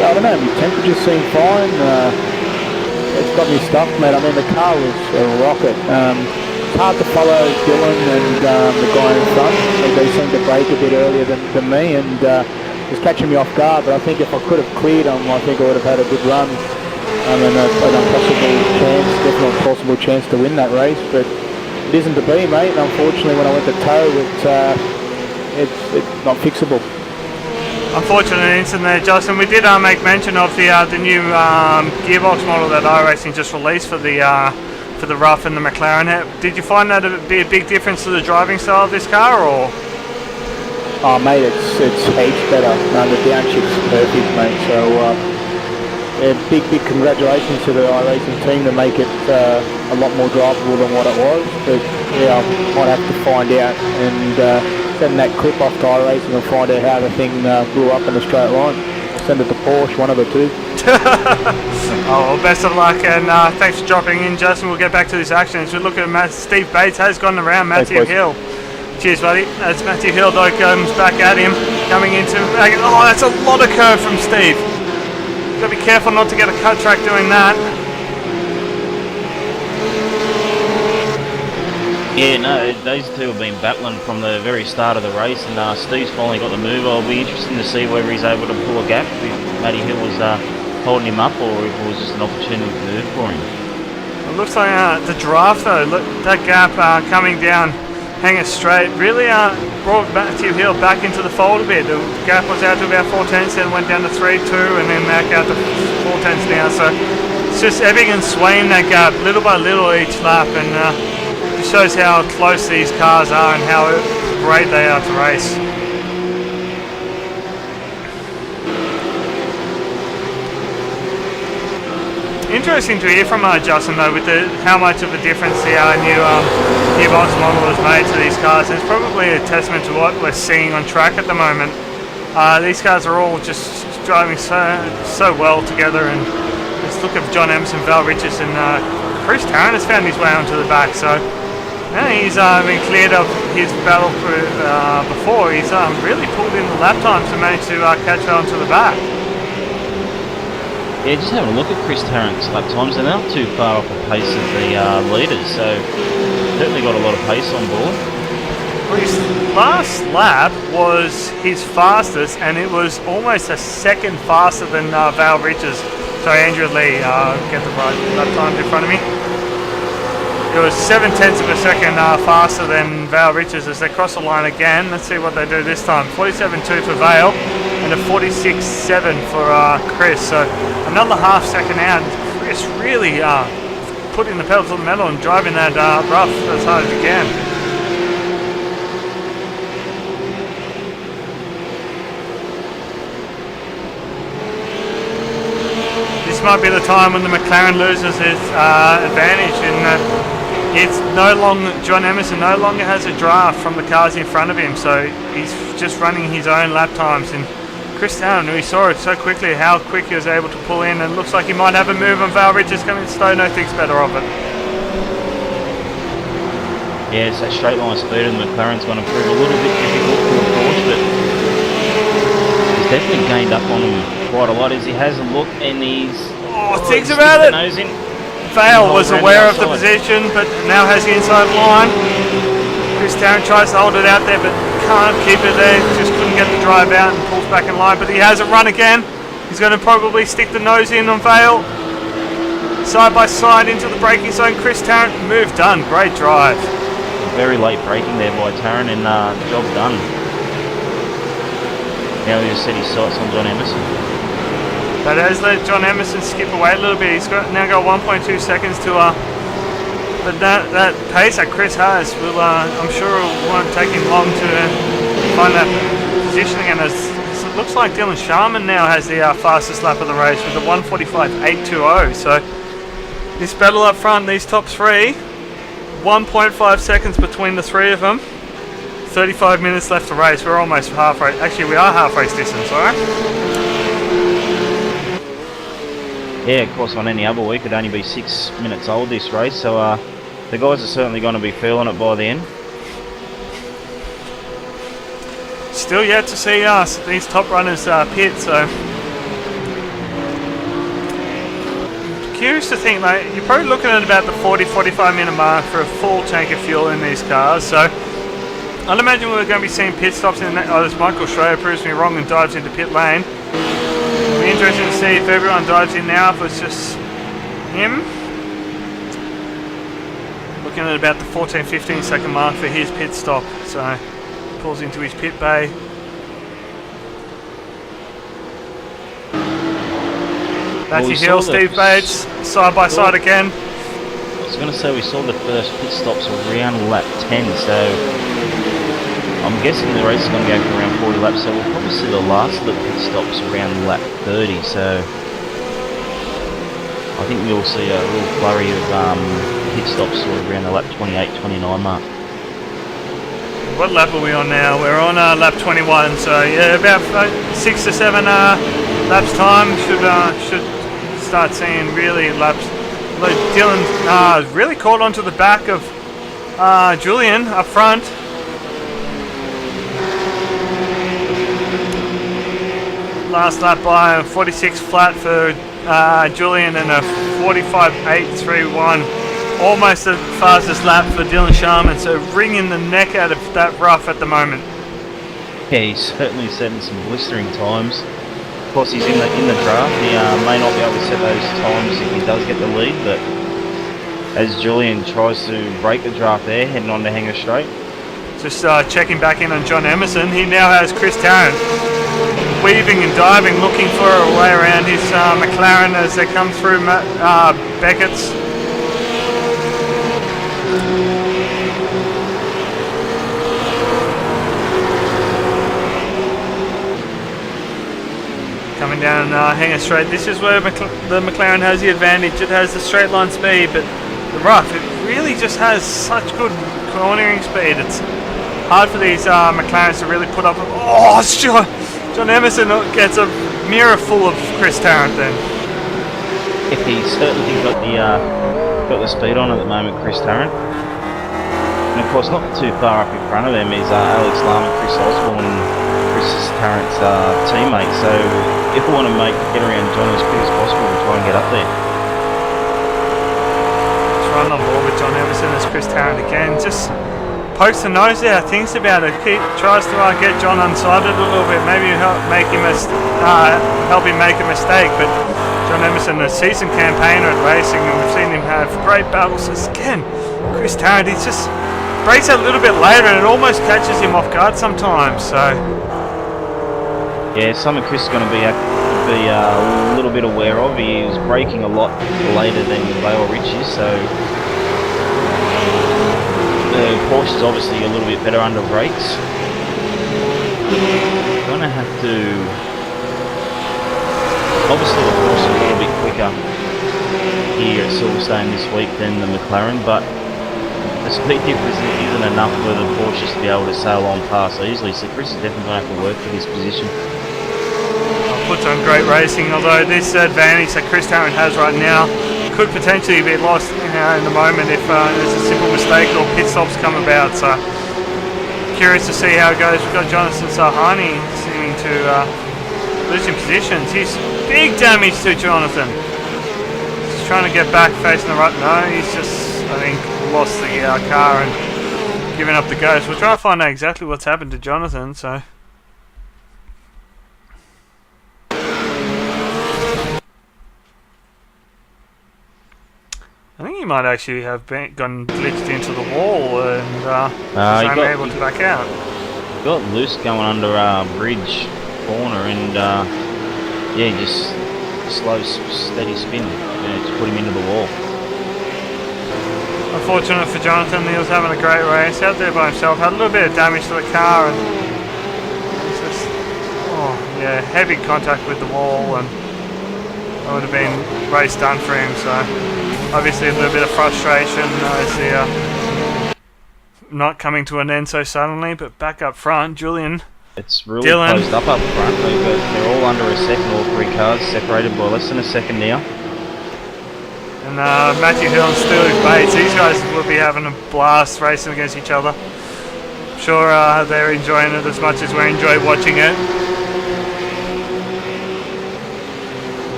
yeah, I don't know, my temperature seemed fine. It's got me stuck, mate. I mean, the car was a rocket. It's hard to follow Dylan and the guy in front. They seemed to brake a bit earlier than me, and it was catching me off guard. But I think if I could have cleared them, I think I would have had a good run. And an definitely possible chance to win that race. But it isn't to be, mate. And unfortunately, when I went to tow, it's not fixable. Unfortunate incident there, Justin. We did make mention of the new gearbox model that iRacing just released for the rough and the McLaren. Did you find that to be a big difference to the driving style of this car, or? Oh, mate, it's heaps better. The downshift's perfect, mate. So big congratulations to the iRacing team to make it a lot more drivable than what it was. But yeah, I might have to find out and send that clip off to iRacing and find out how the thing blew up in a straight line. Send it to Porsche, one of the two. Oh, well, best of luck, and thanks for dropping in, Justin. We'll get back to this action as we look at Steve Bates has gone around Matthew Hill. Cheers, buddy. That's Matthew Hill, though, comes back at him, coming into... Oh, that's a lot of curve from Steve. Got to be careful not to get a cut track doing that. Yeah, no, those two have been battling from the very start of the race, and Steve's finally got the move. I'll be interested to see whether he's able to pull a gap, if Matty Hill was holding him up, or if it was just an opportunity move for him. It looks like the draft, though, look, that gap coming down, hanging straight, really brought Matthew Hill back into the fold a bit. The gap was out to about 4 tenths, then went down to 3.2, and then back out to 4 tenths now. So it's just ebbing and swaying that gap little by little each lap, and it shows how close these cars are and how great they are to race. Interesting to hear from Justin, though, with how much of a difference the new gearbox model has made to these cars. And it's probably a testament to what we're seeing on track at the moment. These cars are all just driving so well together, and let's look at John Emerson, Val Richards, and Chris Tarrant has found his way onto the back. So he's been cleared of his battle before. He's really pulled in the lap times to manage to catch Val onto the back. Yeah, just having a look at Chris Tarrant's lap times, they're not too far off the pace of the leaders, so certainly got a lot of pace on board. His last lap was his fastest, and it was almost a second faster than Val Richards. Sorry, Andrew Lee, get the right lap times in front of me. It was 7 tenths of a second faster than Val Richards as they cross the line again. Let's see what they do this time. 47.2 for Vale and a 46.7 for Chris. So another half second out. Chris really putting the pedal to the metal and driving that rough as hard as he can. This might be the time when the McLaren loses its advantage in it's no longer, John Emerson no longer has a draft from the cars in front of him, so he's just running his own lap times. And Chris Tarrant, we saw it so quickly how quick he was able to pull in, and looks like he might have a move on Val Richards coming. Stono thinks better of it. Yeah, it's that straight line speed, and the McLaren's going to prove a little bit difficult for the Porsche, but he's definitely gained up on him quite a lot as he has a look, and he's thinks about it. Nose in. Vale was aware of the position, but now has the inside line. Chris Tarrant tries to hold it out there, but can't keep it there. Just couldn't get the drive out and pulls back in line. But he has a run again. He's going to probably stick the nose in on Vale. Side by side into the braking zone. Chris Tarrant, move done. Great drive. Very late braking there by Tarrant, and job done. Now he just set his sights on John Emerson. But has let John Emerson skip away a little bit. He's now got 1.2 seconds to but that pace that Chris has will I'm sure it won't take him long to find that positioning, and as it looks like Dylan Sharman now has the fastest lap of the race with a 1:45.820. So this battle up front, these top three, 1.5 seconds between the three of them. 35 minutes left to race. We're almost half race. Actually, we are half race distance, alright? Yeah, of course, on any other week it'd only be 6 minutes old this race, so the guys are certainly going to be feeling it by the end. Still yet to see us, these top runners pit, so curious to think, like, you're probably looking at about the 40-45 minute mark for a full tank of fuel in these cars, so I'd imagine we're going to be seeing pit stops in that. Oh, this Michael Schroeder proves me wrong and dives into pit lane. It'll be interesting to see if everyone dives in now, if it's just him. Looking at about the 14-15 second mark for his pit stop, so pulls into his pit bay. Matthew Hill, Steve Bates, side by side again. I was going to say we saw the first pit stops around lap 10, so I'm guessing the race is going to go for around 40 laps, so we'll probably see the last of the pit stops around lap 30, so I think we'll see a real flurry of pit stops sort of around the lap 28-29 mark. What lap are we on now? We're on lap 21, so yeah, about 6 to 7 laps time should start seeing really laps. Like Dylan really caught onto the back of Julian up front. Last lap by a 46 flat for Julian and a 45.831. Almost the fastest lap for Dylan Sharman, so wringing the neck out of that rough at the moment. Yeah, he's certainly setting some blistering times. Of course, he's in the draft. He may not be able to set those times if he does get the lead, but as Julian tries to break the draft there, heading on to Hanger Straight. Just checking back in on John Emerson. He now has Chris Tarrant weaving and diving, looking for a way around his McLaren as they come through Beckett's. Coming down Hanger Straight. This is where the McLaren has the advantage. It has the straight line speed, but the rough, it really just has such good cornering speed. It's hard for these McLarens to really put up. Oh, John Emerson gets a mirror full of Chris Tarrant then. If he's certainly got the speed on at the moment, Chris Tarrant. And of course, not too far up in front of them is Alex Lam and Chris Osborne, Chris Tarrant's teammate. So if we want to get around John as quick as possible, we'll try and get up there. Just running on board with John Emerson as Chris Tarrant again. Just pokes the nose out, thinks about it, tries to get John unsighted a little bit, maybe help him make a mistake, but John Emerson, a seasoned campaigner at racing, and we've seen him have great battles. Again, Chris Tarrant, he just breaks out a little bit later and it almost catches him off guard sometimes, so... Yeah, something Chris is going to be a little bit aware of. He is braking a lot later than Lale Rich is, so... The Porsche is obviously a little bit better under brakes. Going to have to... Obviously the Porsche is a little bit quicker here at Silverstone this week than the McLaren, but the speed difference isn't enough for the Porsches to be able to sail on past easily, so Chris is definitely going to have to work for this position. Puts on great racing, although this advantage that Chris Tarrant has right now could potentially be lost in the moment if there's a simple mistake or pit stops come about. So curious to see how it goes. We've got Jonathan Sahani seeming to losing positions. He's big damage to Jonathan. He's trying to get back facing the right. No, he's just, I think, lost the car and given up the ghost. We'll try to find out exactly what's happened to Jonathan. So. I think he might actually have gone glitched into the wall and was unable to back out. Got loose going under bridge corner and yeah, just slow, steady spin to put him into the wall. Unfortunate for Jonathan, he was having a great race out there by himself. Had a little bit of damage to the car and he's just, yeah, heavy contact with the wall, and that would have been race done for him. So obviously a little bit of frustration as the not coming to an end so suddenly. But back up front, Julian. It's really Dylan. closed up front. They're all under a second, all three cars, separated by less than a second now. And Matthew Hill and Steve Bates, these guys will be having a blast racing against each other. I'm sure they're enjoying it as much as we enjoy watching it.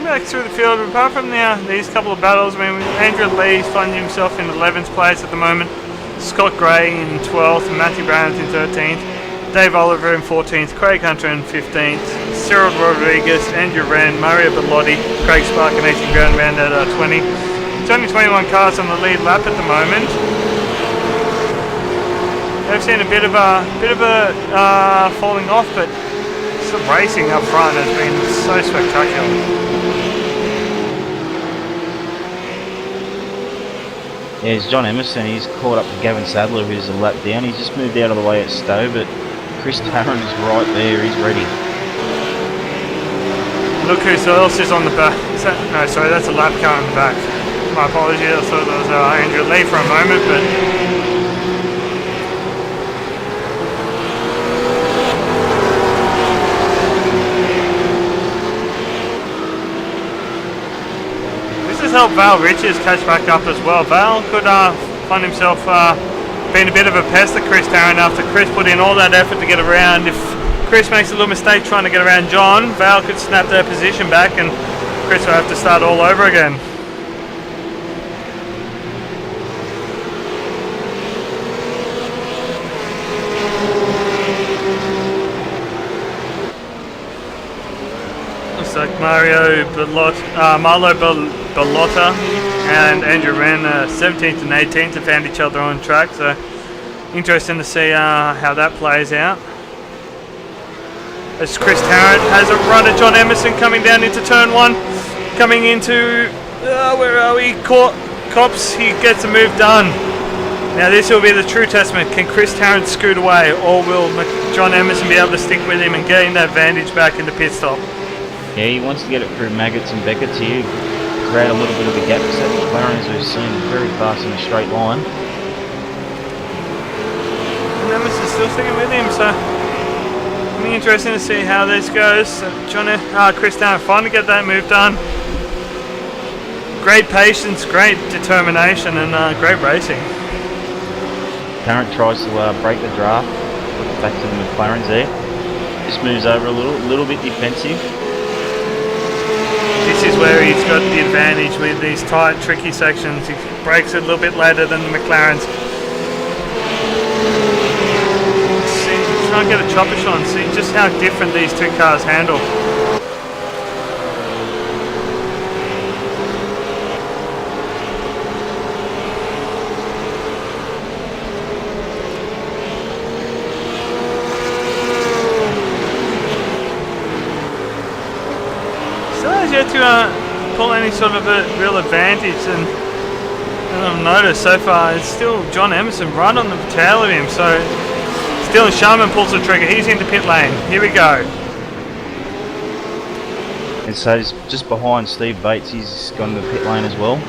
Back through the field, apart from these couple of battles, I mean, Andrew Lee's finding himself in 11th place at the moment, Scott Gray in 12th, and Matthew Brown in 13th, Dave Oliver in 14th, Craig Hunter in 15th, Cyril Rodriguez, Andrew Wren, Mario Bellotti, Craig Spark and Nathan Brown round at 20. It's only 21 cars on the lead lap at the moment. They've seen a bit of a falling off, but the racing up front has been so spectacular. Yeah, it's John Emerson. He's caught up with Gavin Sadler, who's a lap down. He's just moved out of the way at Stowe, but Chris Tarrant is right there. He's ready. Look who else is on the back. No, sorry, that's a lap car in the back. My apologies. I thought that was Andrew Lee for a moment, but help Val Richards catch back up as well. Val could find himself being a bit of a pest to Chris Tarrant after Chris put in all that effort to get around. If Chris makes a little mistake trying to get around John, Val could snap their position back and Chris will have to start all over again. Looks like Marlo Bellotta and Andrew Wren 17th and 18th have found each other on track, so interesting to see how that plays out. As Chris Tarrant has a run at John Emerson coming down into turn 1, coming into where are we? Cops, he gets a move done. Now this will be the true testament. Can Chris Tarrant scoot away, or will John Emerson be able to stick with him and gain that advantage back in the pit stop? Yeah, he wants to get it through Maggots and Beckett's here, create a little bit of a gap, because that McLaren, as we've seen, very fast in a straight line. And Emerson's still sticking with him, so it'll be interesting to see how this goes. Chris Tarrant finally get that move done. Great patience, great determination, and great racing. Tarrant tries to break the draft, back to the McLarens there. Just moves over a little bit defensive. This is where he's got the advantage with these tight, tricky sections. He breaks it a little bit later than the McLarens. See, try and get a chopper shot and see just how different these two cars handle. To pull any sort of a real advantage, and I've noticed so far it's still John Emerson right on the tail of him, so Dylan Sharman pulls the trigger. He's into pit lane. Here we go. And so he's just behind Steve Bates. He's gone to the pit lane as well.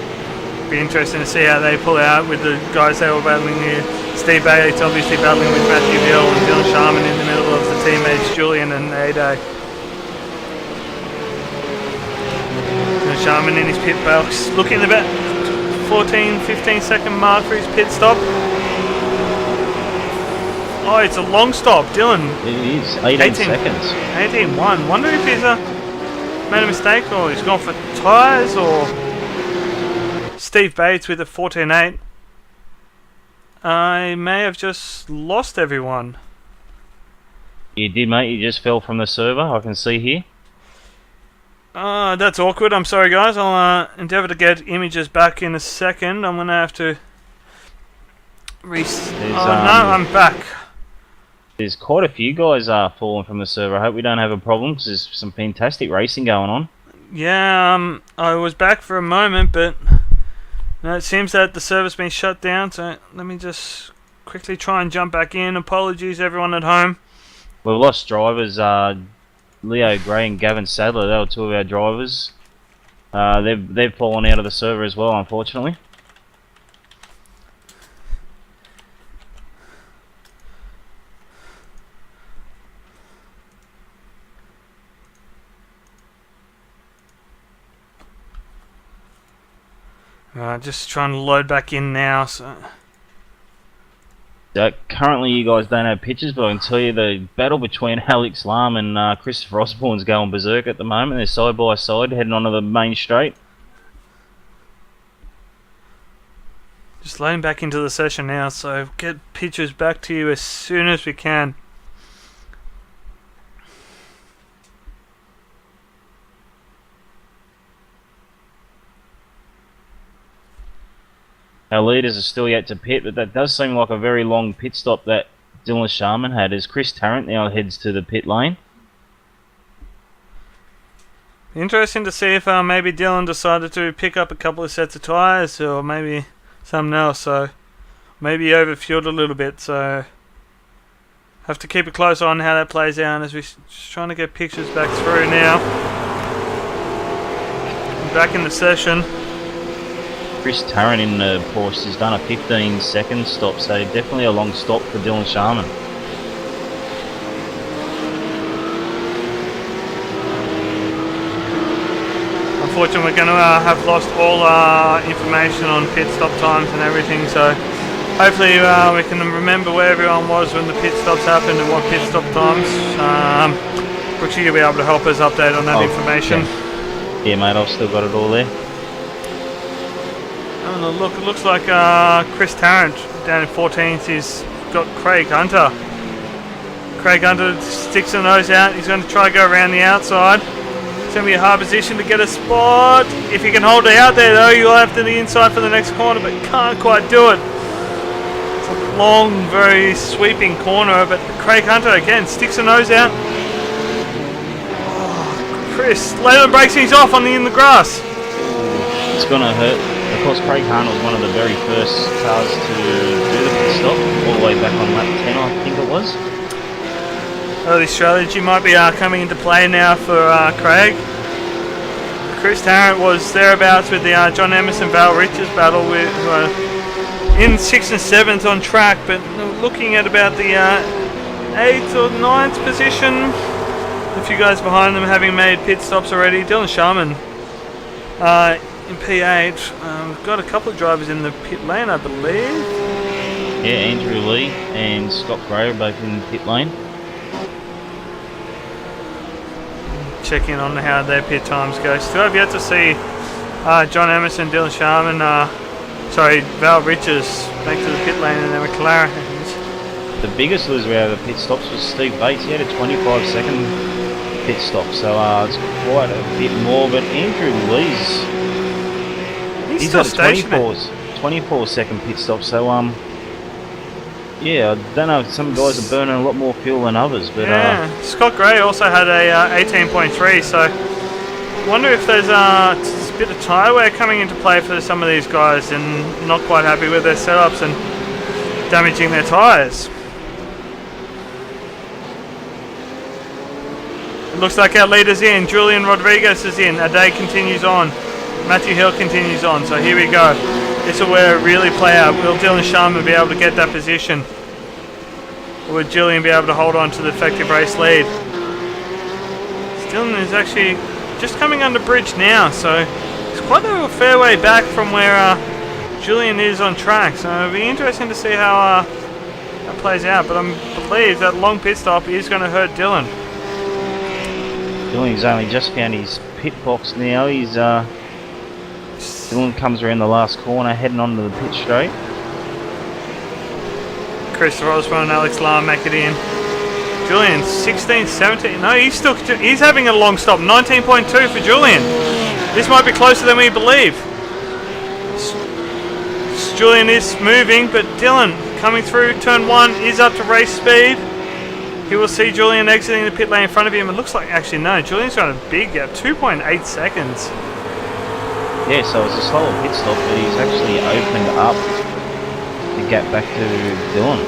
Be interesting to see how they pull out with the guys they were battling here. Steve Bates obviously battling with Matthew Hill, and Dylan Sharman in the middle of the teammates Julian and Ade. Sharman in his pit box, looking about 14-15 second mark for his pit stop. Oh, it's a long stop, Dylan. It is, 18 seconds. 18-1. Wonder if he's made a mistake, or he's gone for tyres, or Steve Bates with a 14.8. I may have just lost everyone. You did, mate. You just fell from the server, I can see here. That's awkward. I'm sorry, guys. I'll endeavour to get images back in a second. I'm going to have to... no, I'm back. There's quite a few guys falling from the server. I hope we don't have a problem, because there's some fantastic racing going on. Yeah, I was back for a moment, but Now it seems that the server's been shut down, so let me just quickly try and jump back in. Apologies everyone at home. We've lost drivers, Leo Gray and Gavin Sadler. They were two of our drivers. They've fallen out of the server as well, unfortunately. Just trying to load back in now. So currently you guys don't have pictures, but I can tell you the battle between Alex Lam and Christopher Osborne's going berserk at the moment. They're side by side heading onto the main straight. just loading back into the session now, so get pictures back to you as soon as we can. Our leaders are still yet to pit, but that does seem like a very long pit stop that Dylan Sharman had, as Chris Tarrant now heads to the pit lane. Interesting to see if maybe Dylan decided to pick up a couple of sets of tyres or maybe something else, so maybe he overfueled a little bit, so have to keep a close eye on how that plays out as we're just trying to get pictures back through now. Back in the session. Chris Tarrant in the Porsche has done a 15-second stop, so definitely a long stop for Dylan Sharman. Unfortunately, we're going to have lost all information on pit stop times and everything, so hopefully we can remember where everyone was when the pit stops happened and what pit stop times. Brooksy will be able to help us update on that information. Yeah, mate, I've still got it all there. Oh, look, it looks like Chris Tarrant down in 14th has got Craig Hunter. Craig Hunter sticks the nose out. He's going to try to go around the outside. It's going to be a hard position to get a spot. If you can hold it out there, though, you'll have to the inside for the next corner, but can't quite do it. It's a long, very sweeping corner, but Craig Hunter again sticks the nose out. Oh, Chris, Leyland brakes things off in the grass. It's going to hurt. Of course, Craig Hunt was one of the very first cars to do the pit stop, all the way back on lap 10, I think it was. Early strategy might be coming into play now for Craig. Chris Tarrant was thereabouts with the John Emerson Val Richards battle with in 6th and 7th on track, but looking at about the 8th or 9th position. A few guys behind them having made pit stops already. Dylan Sharman in P8. We've got a couple of drivers in the pit lane, I believe. Yeah, Andrew Lee and Scott Gray are both in the pit lane. Check in on how their pit times go. Still have yet to see John Emerson, Dylan Sharman, Val Richards back to the pit lane in their McLaren. The biggest loser out of the pit stops was Steve Bates. He had a 25-second pit stop, so it's quite a bit more. But Andrew Lee's he's got a 24-second pit stop, so yeah, I don't know, some guys are burning a lot more fuel than others, but yeah. Scott Gray also had a 18.3, so I wonder if there's a bit of tyre wear coming into play for some of these guys and not quite happy with their setups and damaging their tyres. It looks like our leader's in. Julian Rodriguez is in. Our day continues on. Matthew Hill continues on, so here we go. This is where it really play out. Will Dylan Sharman be able to get that position? Or would Julian be able to hold on to the effective race lead? Dylan is actually just coming under bridge now, so it's quite a fair way back from where Julian is on track. So it'll be interesting to see how that plays out. But I believe that long pit stop is going to hurt Dylan. Dylan's only just found his pit box now. Dylan comes around the last corner, heading onto the pit straight. Christopher Osborne and Alex Lam make it in. Julian, 16, 17. No, he's having a long stop. 19.2 for Julian. This might be closer than we believe. Julian is moving, but Dylan coming through turn 1 is up to race speed. He will see Julian exiting the pit lane in front of him. It looks like, actually no, Julian's got a big gap, 2.8 seconds. Yeah, so it's a slower pit stop, but he's actually opened up the gap back to Dylan.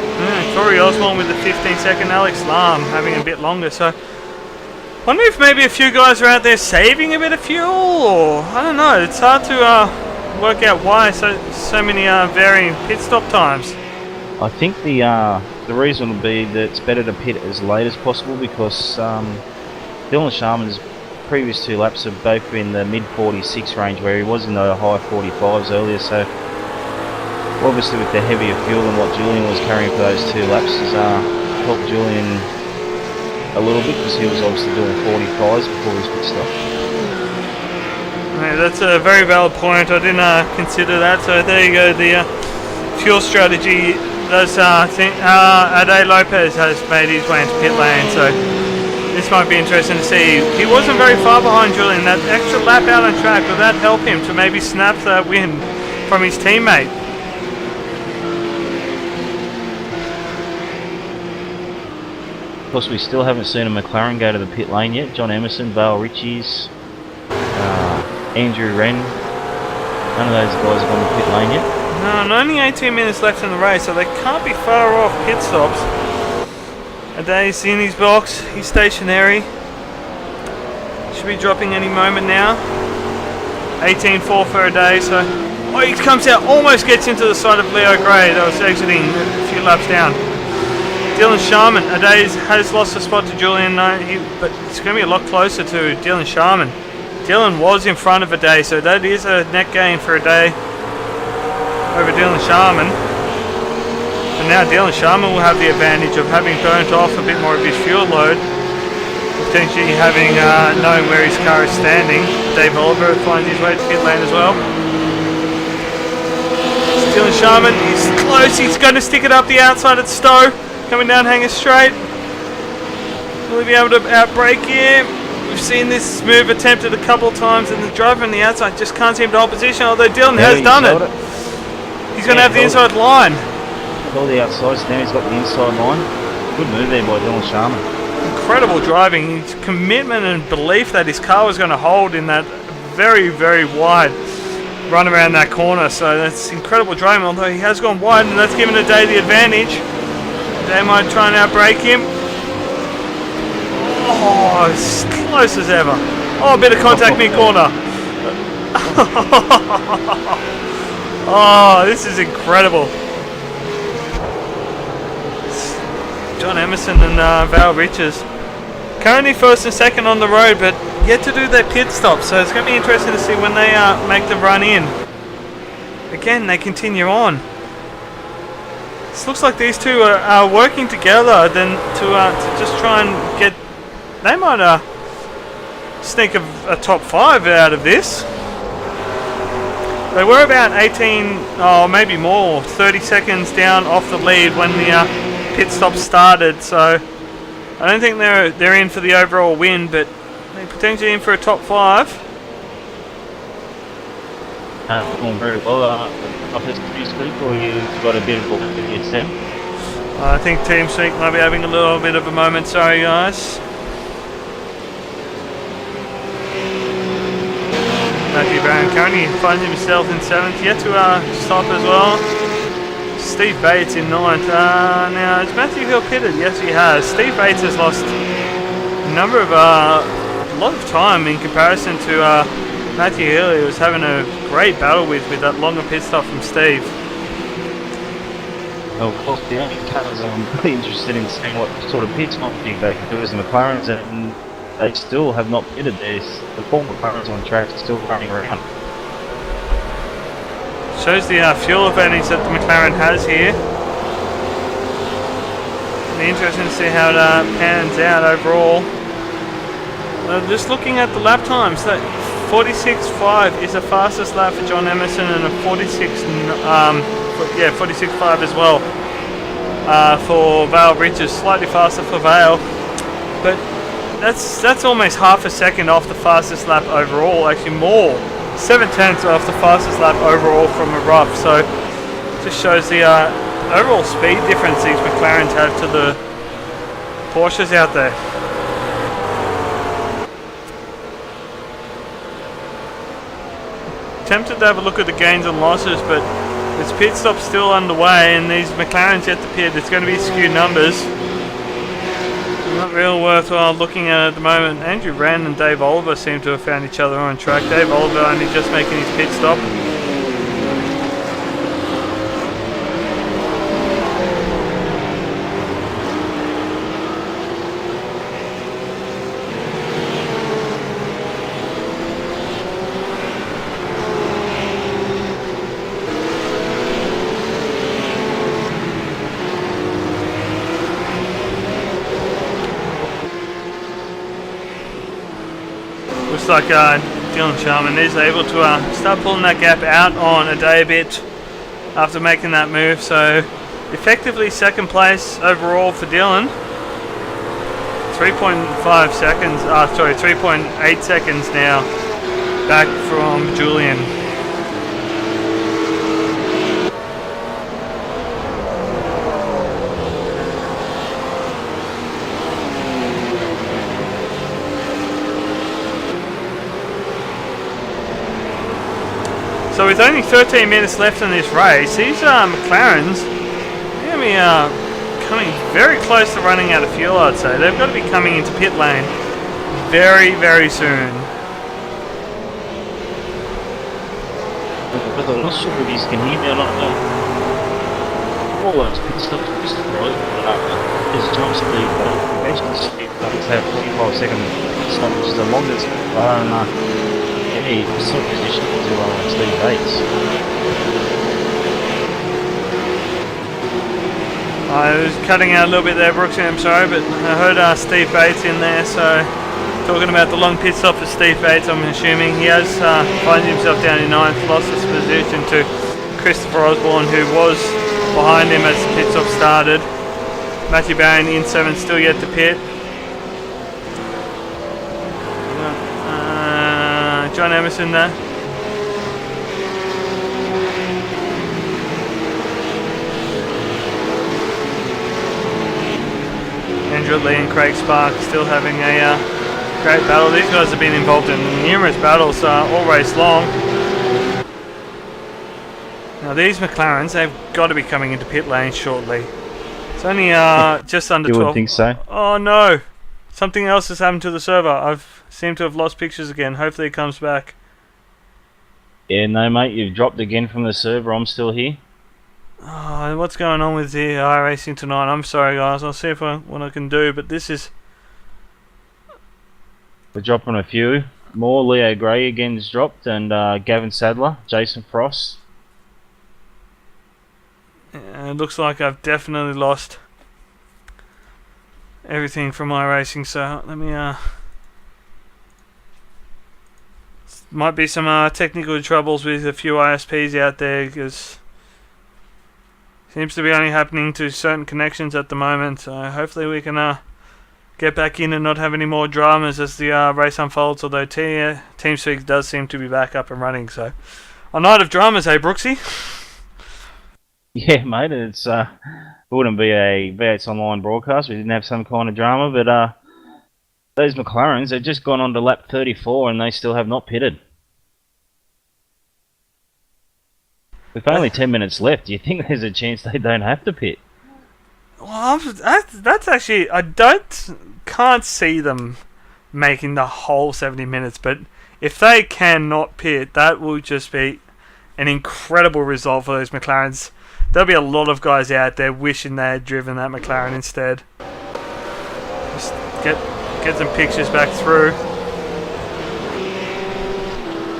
Corey Osborne with the 15-second, Alex Lam having a bit longer. So, wonder if maybe a few guys are out there saving a bit of fuel, or I don't know. It's hard to work out why so many varying pit stop times. I think the reason would be that it's better to pit as late as possible because Dylan Sharman's previous 2 laps have both been the mid 46 range, where he was in the high 45s earlier. So obviously with the heavier fuel and what Julian was carrying for those 2 laps has helped Julian a little bit, because he was obviously doing 45s before his pit stop. Yeah, that's a very valid point. I didn't consider that. So there you go. The fuel strategy. Does Ade Lopez has made his way into pit lane. So this might be interesting to see. He wasn't very far behind Julian. That extra lap out on track, will that help him to maybe snap that win from his teammate? Of course, we still haven't seen a McLaren go to the pit lane yet. John Emerson, Vale Ritchie's, Andrew Wren, none of those guys have gone to the pit lane yet. No, and only 18 minutes left in the race, so they can't be far off pit stops. Ade's in his box, he's stationary. Should be dropping any moment now. 18.4 for Ade, so... Oh, he comes out, almost gets into the side of Leo Gray that was exiting a few laps down. Dylan Sharman, Ade has lost a spot to Julian, but it's going to be a lot closer to Dylan Sharman. Dylan was in front of Ade, so that is a net gain for Ade over Dylan Sharman. And now Dylan Sharman will have the advantage of having burnt off a bit more of his fuel load, potentially having knowing where his car is standing. Dave Oliver finds his way to pit lane as well. Dylan Sharman, he's close, he's going to stick it up the outside at Stowe, coming down Hanger Straight. Will he be able to outbrake here? We've seen this move attempted a couple of times, and the driver on the outside just can't seem to hold position, although Dylan has done it. He's going to have the inside line. All the outsides, now he's got the inside line. Good move there by Dylan Sharman. Incredible driving, his commitment and belief that his car was going to hold in that very, very wide run around that corner. So that's incredible driving, although he has gone wide, and that's given Ade the advantage. Ade might try and outbrake him. Oh, as close as ever. Oh, a bit of contact mid-corner. Oh, this is incredible. John Emerson and Val Riches currently first and second on the road, but yet to do their pit stop, so it's going to be interesting to see when they make the run in. Again, they continue on. This looks like these two are working together then to just try and get... They might sneak a top 5 out of this. They were about 18, oh maybe more, 30 seconds down off the lead when the pit stop started, so I don't think they're in for the overall win, but they're potentially in for a top 5. Going very well off this streak, or you've got a bit of a set? I think Team Streak might be having a little bit of a moment, sorry guys. Matthew Brown currently finds himself in 7th, yet to stop as well. Steve Bates in 9th. Now, has Matthew Hill pitted? Yes, he has. Steve Bates has lost a lot of time in comparison to Matthew Hill. He was having a great battle with that longer pit stop from Steve. Well, of course, the only cars I'm really interested in seeing what sort of pit stop they can do is the McLarens, and they still have not pitted this. The four McLarens on track are still running around. Shows the fuel advantage that the McLaren has here. It'll be interesting to see how it pans out overall. Just looking at the lap times, that 46.5 is the fastest lap for John Emerson, and a 46.5 as well for Vale Riches. Slightly faster for Vale, but that's almost half a second off the fastest lap overall. Actually more. 7/10 off the fastest lap overall from a rough, so just shows the overall speed difference these McLarens have to the Porsches out there. tempted to have a look at the gains and losses, but this pit stop's still underway, and these McLarens yet to pit. It's going to be skewed numbers. Not real worthwhile looking at the moment. Andrew Wren and Dave Oliver seem to have found each other on track. Dave Oliver only just making his pit stop. Looks like Dylan Sharman is able to start pulling that gap out on a day a bit after making that move. So effectively second place overall for Dylan. 3.5 seconds, sorry, 3.8 seconds now back from Julian. So with only 13 minutes left in this race, these McLarens are going to be coming very close to running out of fuel, I'd say. They've got to be coming into pit lane very, very soon. I'm not sure if you can hear me or not. All those pit stops just right. There's jump speed, but actually speed does have 45 second pit stop, which is the longest. Any sort of position to Steve Bates. I was cutting out a little bit there, Brooksy, I'm sorry, but I heard Steve Bates in there, so talking about the long pit stop for Steve Bates, I'm assuming he has finds himself down in 9th, lost his position to Christopher Osborne, who was behind him as the pit stop started. Matthew Barron in 7th, still yet to pit. John Emerson there. Andrew Lee and Craig Spark still having a great battle. These guys have been involved in numerous battles all race long. Now these McLarens, they've got to be coming into pit lane shortly. It's only just under 12. You would think so. Oh no! Something else has happened to the server. I've seemed to have lost pictures again. Hopefully it comes back. Yeah, no mate, you've dropped again from the server. I'm still here. Oh, what's going on with the iRacing tonight? I'm sorry guys, I'll see what I can do, but this is... We're dropping a few. More. Leo Gray again's dropped, and Gavin Sadler, Jason Frost. Yeah, it looks like I've definitely lost everything from iRacing, so let me might be some technical troubles with a few ISPs out there, because seems to be only happening to certain connections at the moment. So hopefully we can get back in and not have any more dramas as the race unfolds, although TeamSpeak does seem to be back up and running. So a night of dramas, eh Brooksy? Yeah mate, it wouldn't be a v8sonline broadcast we didn't have some kind of drama, but those McLarens, they've just gone on to lap 34 and they still have not pitted. With only 10 minutes left, do you think there's a chance they don't have to pit? Well, that's actually... can't see them making the whole 70 minutes, but if they cannot pit, that will just be an incredible result for those McLarens. There'll be a lot of guys out there wishing they had driven that McLaren instead. Just get some pictures back through.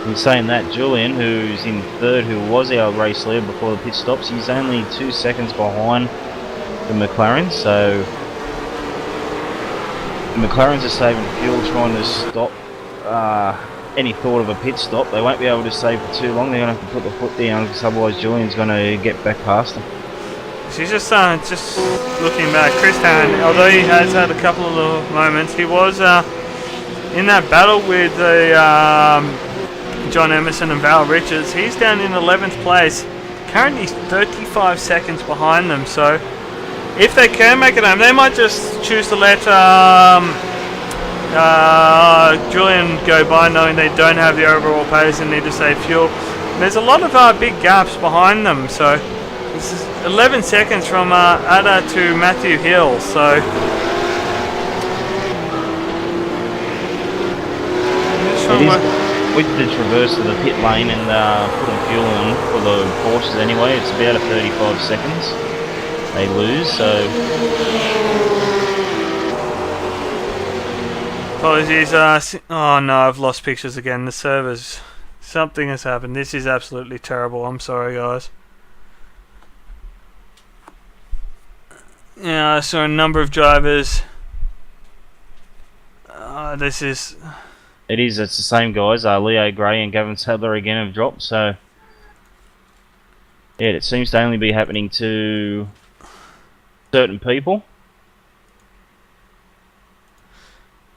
In saying that, Julian, who's in 3rd, who was our race leader before the pit stops, he's only 2 seconds behind the McLaren, so the McLarens are saving fuel trying to stop any thought of a pit stop. They won't be able to save for too long. They're going to have to put the foot down, because otherwise Julian's going to get back past them. She's just looking back. Chris Tarrant, although he has had a couple of little moments, he was in that battle with John Emerson and Val Richards. He's down in 11th place, currently 35 seconds behind them. So if they can make it home, they might just choose to let Julian go by, knowing they don't have the overall pace and need to save fuel. There's a lot of big gaps behind them, so this is 11 seconds from Ada to Matthew Hill, so with the traverse of the pit lane and putting fuel on for the Porsches anyway, it's about a 35 seconds they lose, so... Apologies, oh no, I've lost pictures again, the servers, something has happened, this is absolutely terrible, I'm sorry guys. Yeah, I saw a number of drivers, this is... It's the same guys, Leo Gray and Gavin Sadler again have dropped, so... Yeah, it seems to only be happening to certain people.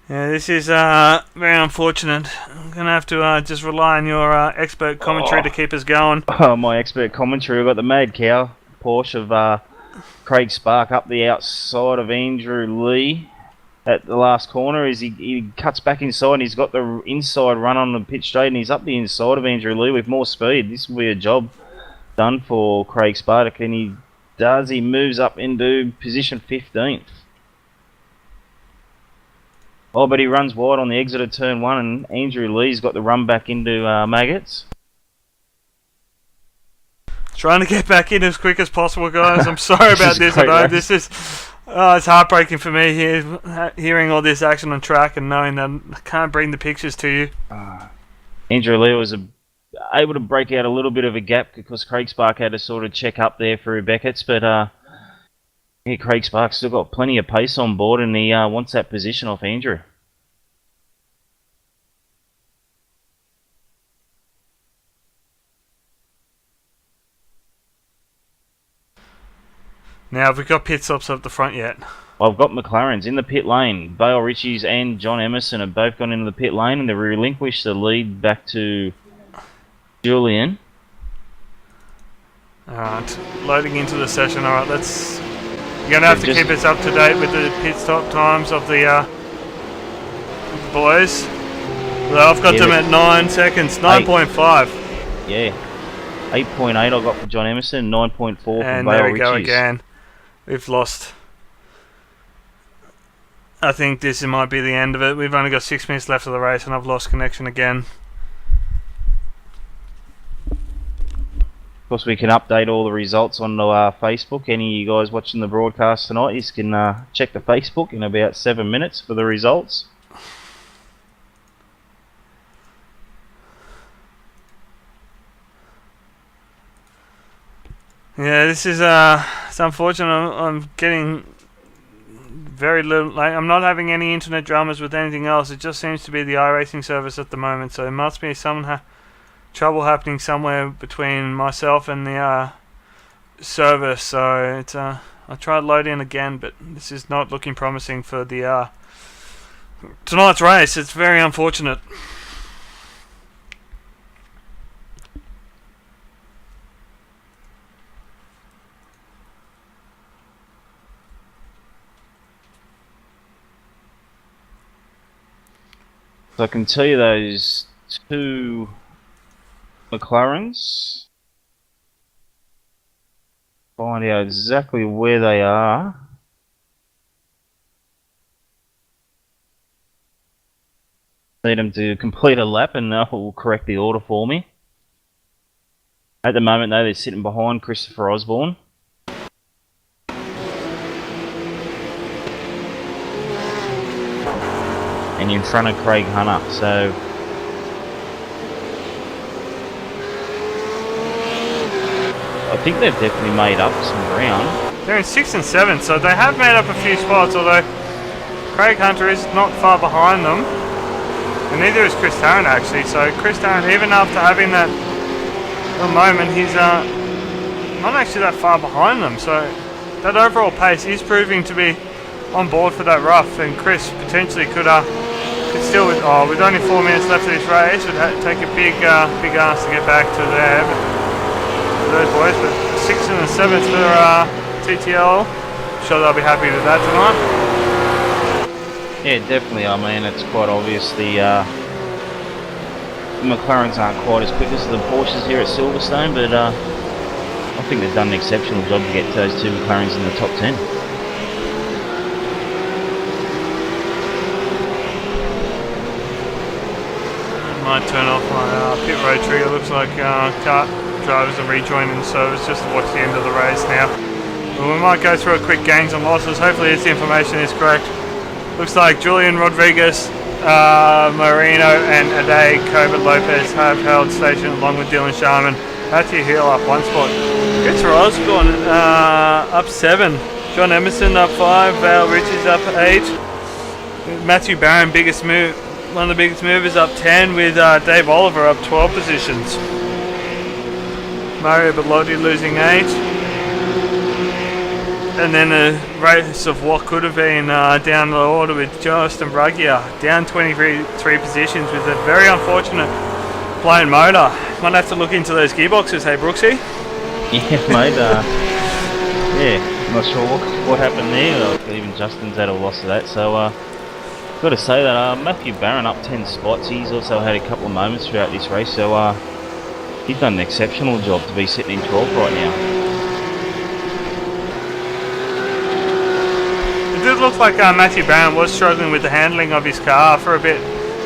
Yeah, this is very unfortunate. I'm going to have to just rely on your expert commentary to keep us going. Oh, my expert commentary. We've got the Mad Cow Porsche of Craig Spark up the outside of Andrew Lee at the last corner. As he cuts back inside and he's got the inside run on the pit straight and he's up the inside of Andrew Lee with more speed. This will be a job done for Craig Spark, and he does. He moves up into position 15th. Oh, but he runs wide on the exit of turn 1, and Andrew Lee's got the run back into Maggots. Trying to get back in as quick as possible, guys. I'm sorry about this. This is it's heartbreaking for me here, hearing all this action on track and knowing that I can't bring the pictures to you. Andrew Lee was able to break out a little bit of a gap because Craig Spark had to sort of check up there for Beckett's, but yeah, Craig Spark's still got plenty of pace on board, and he wants that position off Andrew. Now, have we got pit stops up the front yet? I've got McLaren's in the pit lane. Bale Ritchie's and John Emerson have both gone into the pit lane, and they've relinquished the lead back to Julian. Alright, loading into the session. Alright, let's... You're going to have to keep us up to date with the pit stop times of the boys. Well, I've got them at 9 seconds, 9.5. Yeah, 8.8 I got for John Emerson, 9.4 for Bale Ritchie's. And there we go again. We've lost. I think this might be the end of it. We've only got 6 minutes left of the race and I've lost connection again. Of course, we can update all the results on Facebook. Any of you guys watching the broadcast tonight, you can check the Facebook in about 7 minutes for the results. Yeah, this is it's unfortunate. I'm getting very little. Like, I'm not having any internet dramas with anything else. It just seems to be the iRacing service at the moment. So there must be some trouble happening somewhere between myself and the service. So it's I tried load in again, but this is not looking promising for the tonight's race. It's very unfortunate. So I can tell you those two McLarens. Find out exactly where they are. Need them to complete a lap and will correct the order for me. At the moment though, they're sitting behind Christopher Osborne. And in front of Craig Hunter, so I think they've definitely made up some ground. They're in 6 and 7, so they have made up a few spots, although Craig Hunter is not far behind them, and neither is Chris Tarrant actually. So Chris Tarrant, even after having that moment, he's not actually that far behind them, so that overall pace is proving to be on board for that rough, and Chris potentially could still, with only 4 minutes left of this race, would take a big ask to get back to there. But for those boys, but 6th and 7th for TTL, I'm sure they'll be happy with that tonight. Yeah, definitely. I mean, it's quite obvious the McLarens aren't quite as quick as the Porsches here at Silverstone, but I think they've done an exceptional job to get those two McLarens in the top 10. Might turn off my pit road trigger. Looks like kart drivers are rejoining the service just to watch the end of the race now. Well, we might go through a quick gains and losses. Hopefully this information is correct. Looks like Julian Rodriguez, Marino and Ade Corbett Lopez have held station along with Dylan Sharman. Matthew Hill up 1 spot. Victor Osborne up 7. John Emerson up 5. Val Richards up 8. Matthew Barron, one of the biggest movers, up 10, with Dave Oliver up 12 positions. Mario Bellotti losing 8. And then a race of what could have been down the order with Justin Bruggia down 23 positions with a very unfortunate blown motor. Might have to look into those gearboxes, hey Brooksy? Yeah, mate. Yeah, not sure what happened there. Even Justin's had a loss of that. So, got to say that Matthew Barron up 10 spots. He's also had a couple of moments throughout this race. So, he's done an exceptional job to be sitting in 12th right now. It did look like Matthew Barron was struggling with the handling of his car for a bit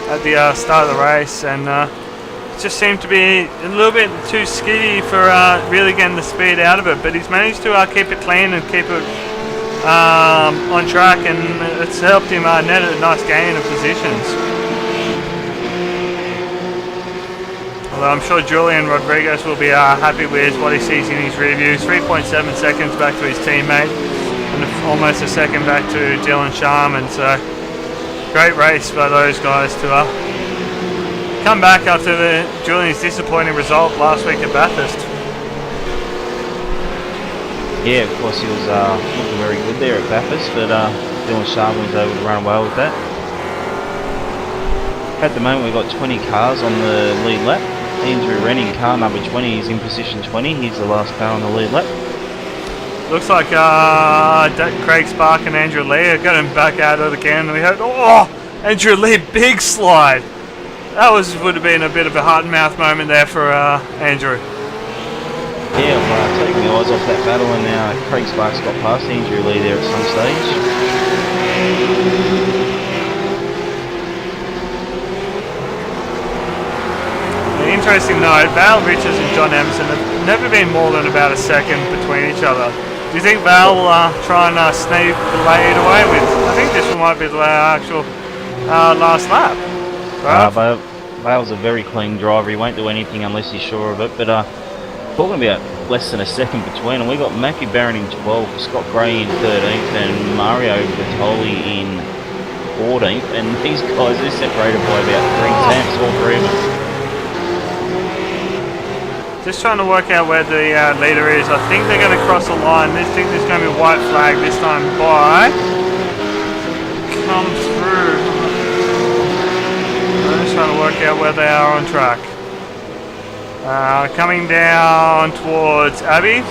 at the start of the race, and it just seemed to be a little bit too skiddy for really getting the speed out of it, but he's managed to keep it clean and keep it on track, and it's helped him net a nice gain of positions. Although I'm sure Julian Rodriguez will be happy with what he sees in his review. 3.7 seconds back to his teammate, and almost a second back to Dylan Sharman. So great race by those guys to come back after Julian's disappointing result last week at Bathurst. Yeah, of course he was looking very good there at Bathurst, but Dylan Sharman was able to run away with that. At the moment we've got 20 cars on the lead lap. Andrew Renning, car number 20, is in position 20. He's the last car on the lead lap. Looks like Craig Spark and Andrew Lee are getting back at it again. We heard, Andrew Lee, big slide. That would have been a bit of a heart and mouth moment there for Andrew. Yeah, I'm taking the eyes off that battle, and now Craig Sparks got past Andrew Lee there at some stage. An interesting note, Val Richards and John Emerson have never been more than about a second between each other. Do you think Val will try and sneak the lead away with? I think this one might be the actual last lap. Right? Val's a very clean driver. He won't do anything unless he's sure of it. But talking about less than a second between, and we got Matthew Barron in 12th, Scott Gray in 13th, and Mario Bertoli in 14th. And these guys are separated by about 3 tenths, all 3 of them. Just trying to work out where the leader is. I think they're going to cross the line. I think there's going to be a white flag this time by. Come through. I'm just trying to work out where they are on track. Coming down towards Abbey.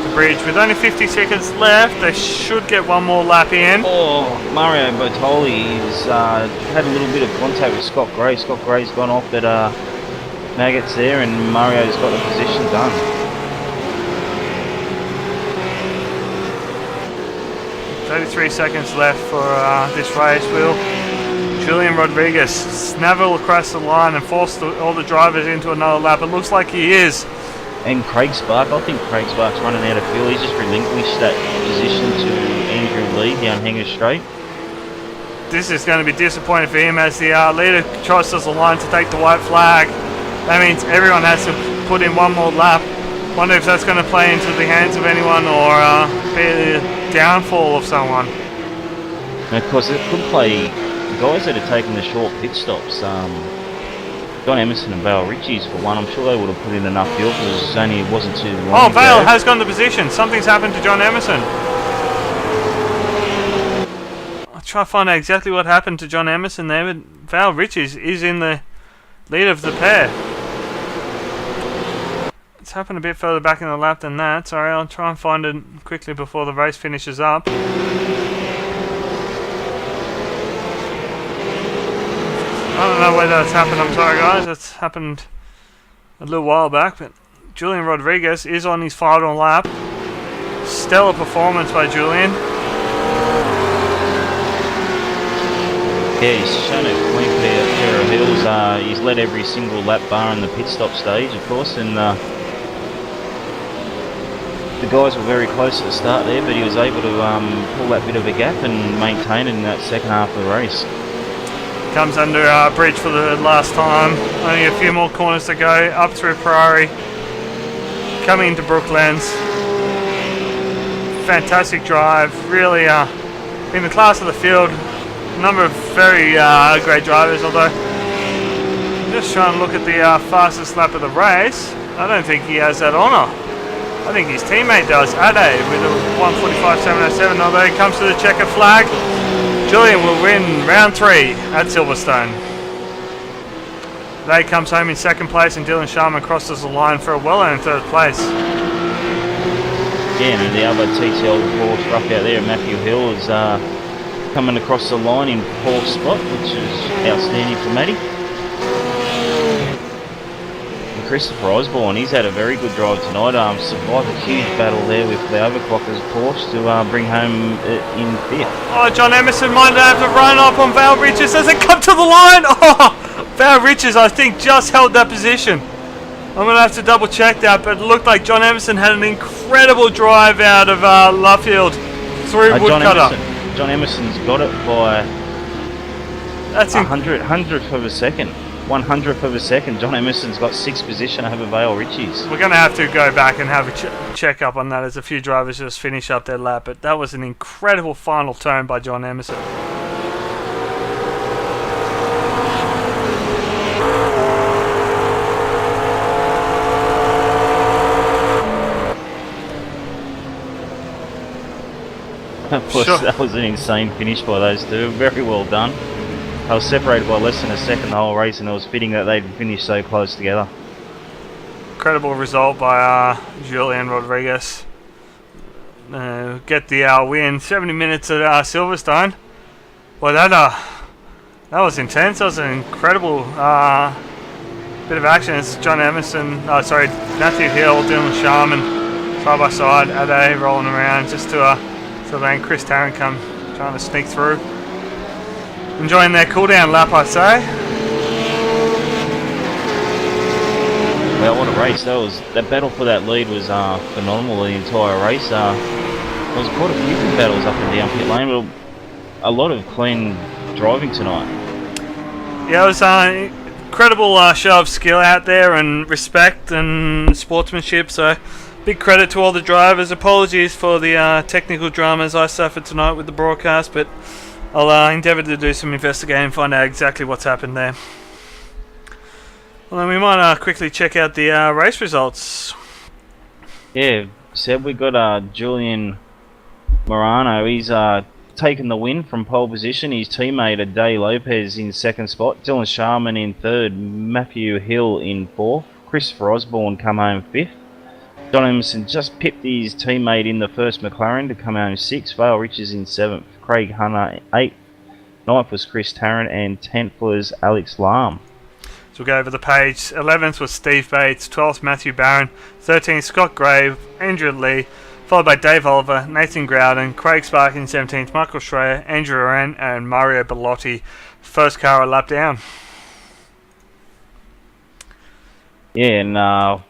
The bridge with only 50 seconds left. They should get one more lap in. Oh, Mario Bertoli has had a little bit of contact with Scott Gray. Scott Gray's gone off at Maggots there, and Mario's got the position done. $33 seconds left for this race. Will Julian Rodriguez snavel across the line and force all the drivers into another lap? It looks like he is. And Craig Spark, I think Craig Spark's running out of fuel. He's just relinquished that position to Andrew Lee down Hanger Straight. This is going to be disappointing for him as the leader crosses the line to take the white flag. That means everyone has to put in one more lap. Wonder if that's going to play into the hands of anyone or be the downfall of someone. And of course, it could play guys that are taking the short pit stops. John Emerson and Vale Ritchie's for one. I'm sure they would have put in enough fuel because it wasn't too long. Oh, Vale has gone to position. Something's happened to John Emerson. I'll try to find out exactly what happened to John Emerson there, but Vale Ritchie's is in the lead of the pair. It's happened a bit further back in the lap than that. Sorry, I'll try and find it quickly before the race finishes up. don't know whether it's happened. I'm sorry, guys. It's happened a little while back, but Julian Rodriguez is on his final lap. Stellar performance by Julian. Yeah, he's shown a clean pair of heels. He's led every single lap bar in the pit stop stage, of course, and the guys were very close at the start there, but he was able to pull that bit of a gap and maintain it in that second half of the race. Comes under our bridge for the last time. Only a few more corners to go. Up through Ferrari. Coming into Brooklands. Fantastic drive. Really in the class of the field. A number of very great drivers, although just trying to look at the fastest lap of the race. I don't think he has that honour. I think his teammate does, Ade, with a 1:45.707, although he comes to the checker flag. Julian will win round 3 at Silverstone. Ade comes home in second place and Dylan Sharman crosses the line for a well-earned third place. Yeah, and the other TTL Porsche rough out there, Matthew Hill, is coming across the line in 4th spot, which is outstanding for Matty. Christopher Osborne, he's had a very good drive tonight. Survived a huge battle there with the overclocker's Porsche to bring home in 5th. Oh, John Emerson might have to run up on Val Riches as they come to the line. Oh, Val Riches, I think, just held that position. I'm going to have to double check that, but it looked like John Emerson had an incredible drive out of Luffield through Woodcutter. John Emerson's got it by that's hundredth of a second. 100th of a second. John Emerson's got 6th position over Vale Riches. We're going to have to go back and have a check up on that as a few drivers just finish up their lap, but that was an incredible final turn by John Emerson. That was an insane finish by those two. Very well done. They were separated by less than a second the whole race, and it was fitting that they'd finished so close together. Incredible result by Julian Rodriguez. Get the win. 70 minutes at Silverstone. Well, that was intense. That was an incredible bit of action. It's John Emerson, Matthew Hill, Dylan Sharman, side by side, Ade rolling around just to then Chris Tarrant come trying to sneak through. Enjoying their cool down lap, I say. Well, what a race! That battle for that lead was phenomenal. The entire race. There was quite a few good battles up and down pit lane, but a lot of clean driving tonight. Yeah, it was an incredible show of skill out there and respect and sportsmanship. So, big credit to all the drivers. Apologies for the technical dramas I suffered tonight with the broadcast, but I'll endeavour to do some investigating and find out exactly what's happened there. Well, then we might quickly check out the race results. Yeah, Seb, we got Julian Morano. He's taken the win from pole position. His teammate Ade Lopez in 2nd spot, Dylan Sharman in 3rd, Matthew Hill in 4th, Christopher Osborne come home 5th. John Emerson just pipped his teammate in the 1st McLaren to come home 6th, Vale Riches in 7th, Craig Hunter 8th, 9th was Chris Tarrant, and 10th was Alex Lam. So we'll go over the page. 11th was Steve Bates, 12th Matthew Barron, 13th Scott Grave, Andrew Lee, followed by Dave Oliver, Nathan Grouden, Craig Sparkin 17th, Michael Schreier, Andrew Oren, and Mario Bellotti. First car a lap down. Yeah, and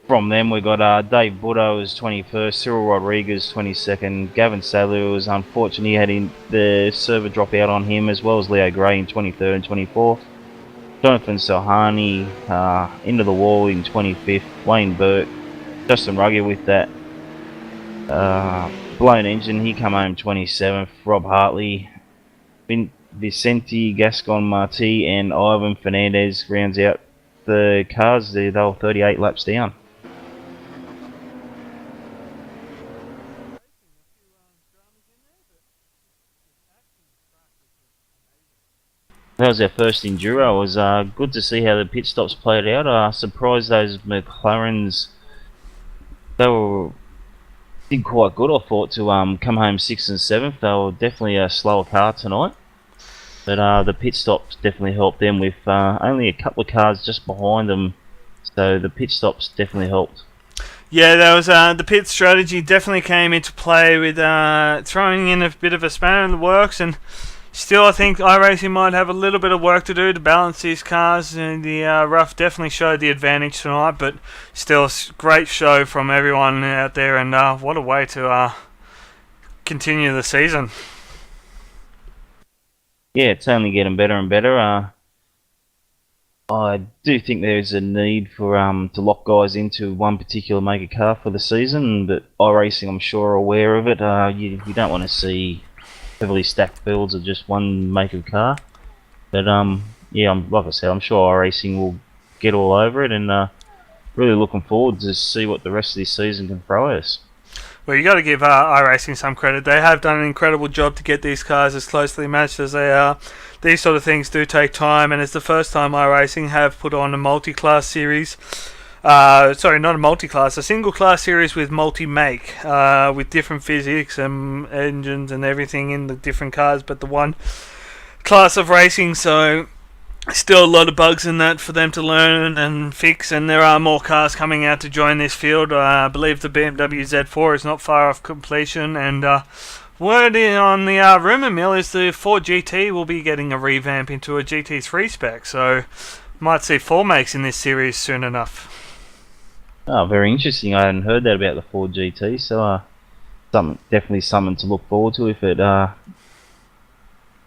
from them we got Dave Budo was 21st, Cyril Rodriguez 22nd, Gavin Salu was unfortunate, he had the server drop out on him, as well as Leo Gray in 23rd and 24th. Jonathan Sohani into the wall in 25th, Wayne Burke, Justin Ruggier with that blown engine, he come home 27th, Rob Hartley, Vicente Gascon Marti and Ivan Fernandez rounds out the cars. They were 38 laps down. That was our first enduro. It was good to see how the pit stops played out. Surprised those McLarens, did quite good, I thought, to come home 6th and 7th. They were definitely a slower car tonight. But the pit stops definitely helped them with only a couple of cars just behind them, so the pit stops definitely helped. Yeah, there was the pit strategy definitely came into play with throwing in a bit of a spanner in the works, and still I think iRacing might have a little bit of work to do to balance these cars, and the rough definitely showed the advantage tonight, but still great show from everyone out there, and what a way to continue the season. Yeah, it's only getting better and better. I do think there's a need for to lock guys into one particular make of car for the season, but iRacing, I'm sure, are aware of it. You don't want to see heavily stacked builds of just one make of car. But yeah, like I said, I'm sure iRacing will get all over it, and really looking forward to see what the rest of this season can throw at us. Well, you got to give iRacing some credit. They have done an incredible job to get these cars as closely matched as they are. These sort of things do take time, and it's the first time iRacing have put on a multi-class series. Sorry, not a multi-class, a single-class series with multi-make, with different physics and engines and everything in the different cars, but the one class of racing, so still a lot of bugs in that for them to learn and fix, and there are more cars coming out to join this field. I believe the BMW Z4 is not far off completion, and word on the rumour mill is the Ford GT will be getting a revamp into a GT3 spec, so might see 4 makes in this series soon enough. Oh, very interesting. I hadn't heard that about the Ford GT, so definitely something to look forward to if it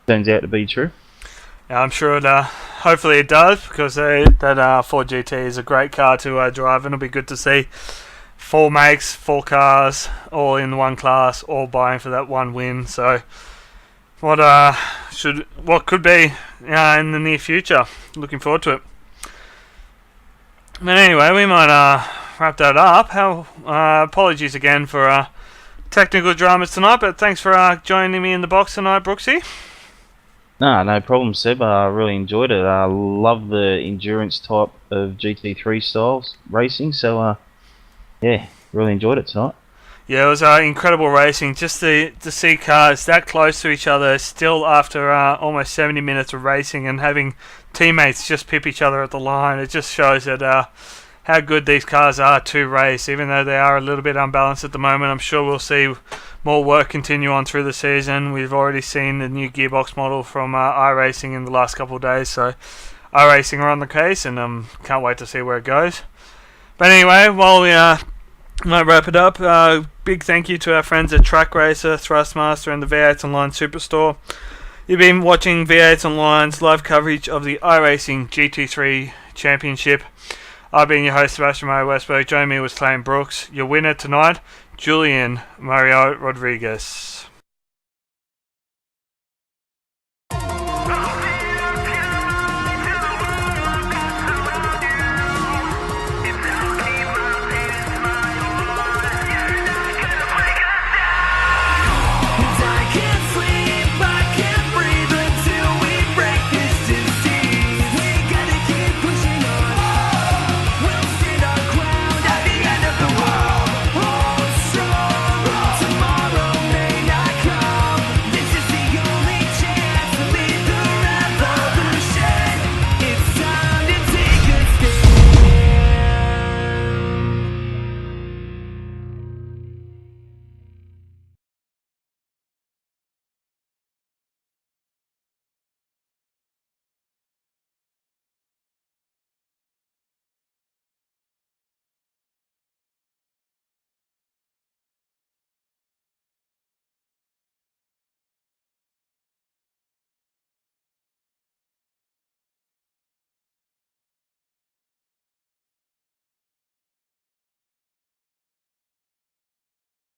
turns out to be true. Yeah, I'm sure hopefully it does, because that Ford GT is a great car to drive, and it'll be good to see 4 makes, 4 cars, all in one class, all vying for that one win. So what could be in the near future. Looking forward to it. But anyway, we might wrap that up. Apologies again for technical dramas tonight, but thanks for joining me in the box tonight, Brooksy. No problem, Seb. I really enjoyed it. I love the endurance type of GT3 styles racing, so yeah, really enjoyed it tonight. Yeah, it was incredible racing. Just to see cars that close to each other still after almost 70 minutes of racing, and having teammates just pip each other at the line. It just shows that how good these cars are to race, even though they are a little bit unbalanced at the moment. I'm sure we'll see more work continue on through the season. We've already seen the new gearbox model from iRacing in the last couple of days, so iRacing are on the case, and can't wait to see where it goes. But anyway, while we might wrap it up, big thank you to our friends at TrakRacer, Thrustmaster, and the v8sonline Superstore. You've been watching v8sonline's live coverage of the iRacing GT3 Championship. I've been your host, Sebastian Mario Westberg. Joining me was Clayton Brooks. Your winner tonight, Julian Mario Rodriguez.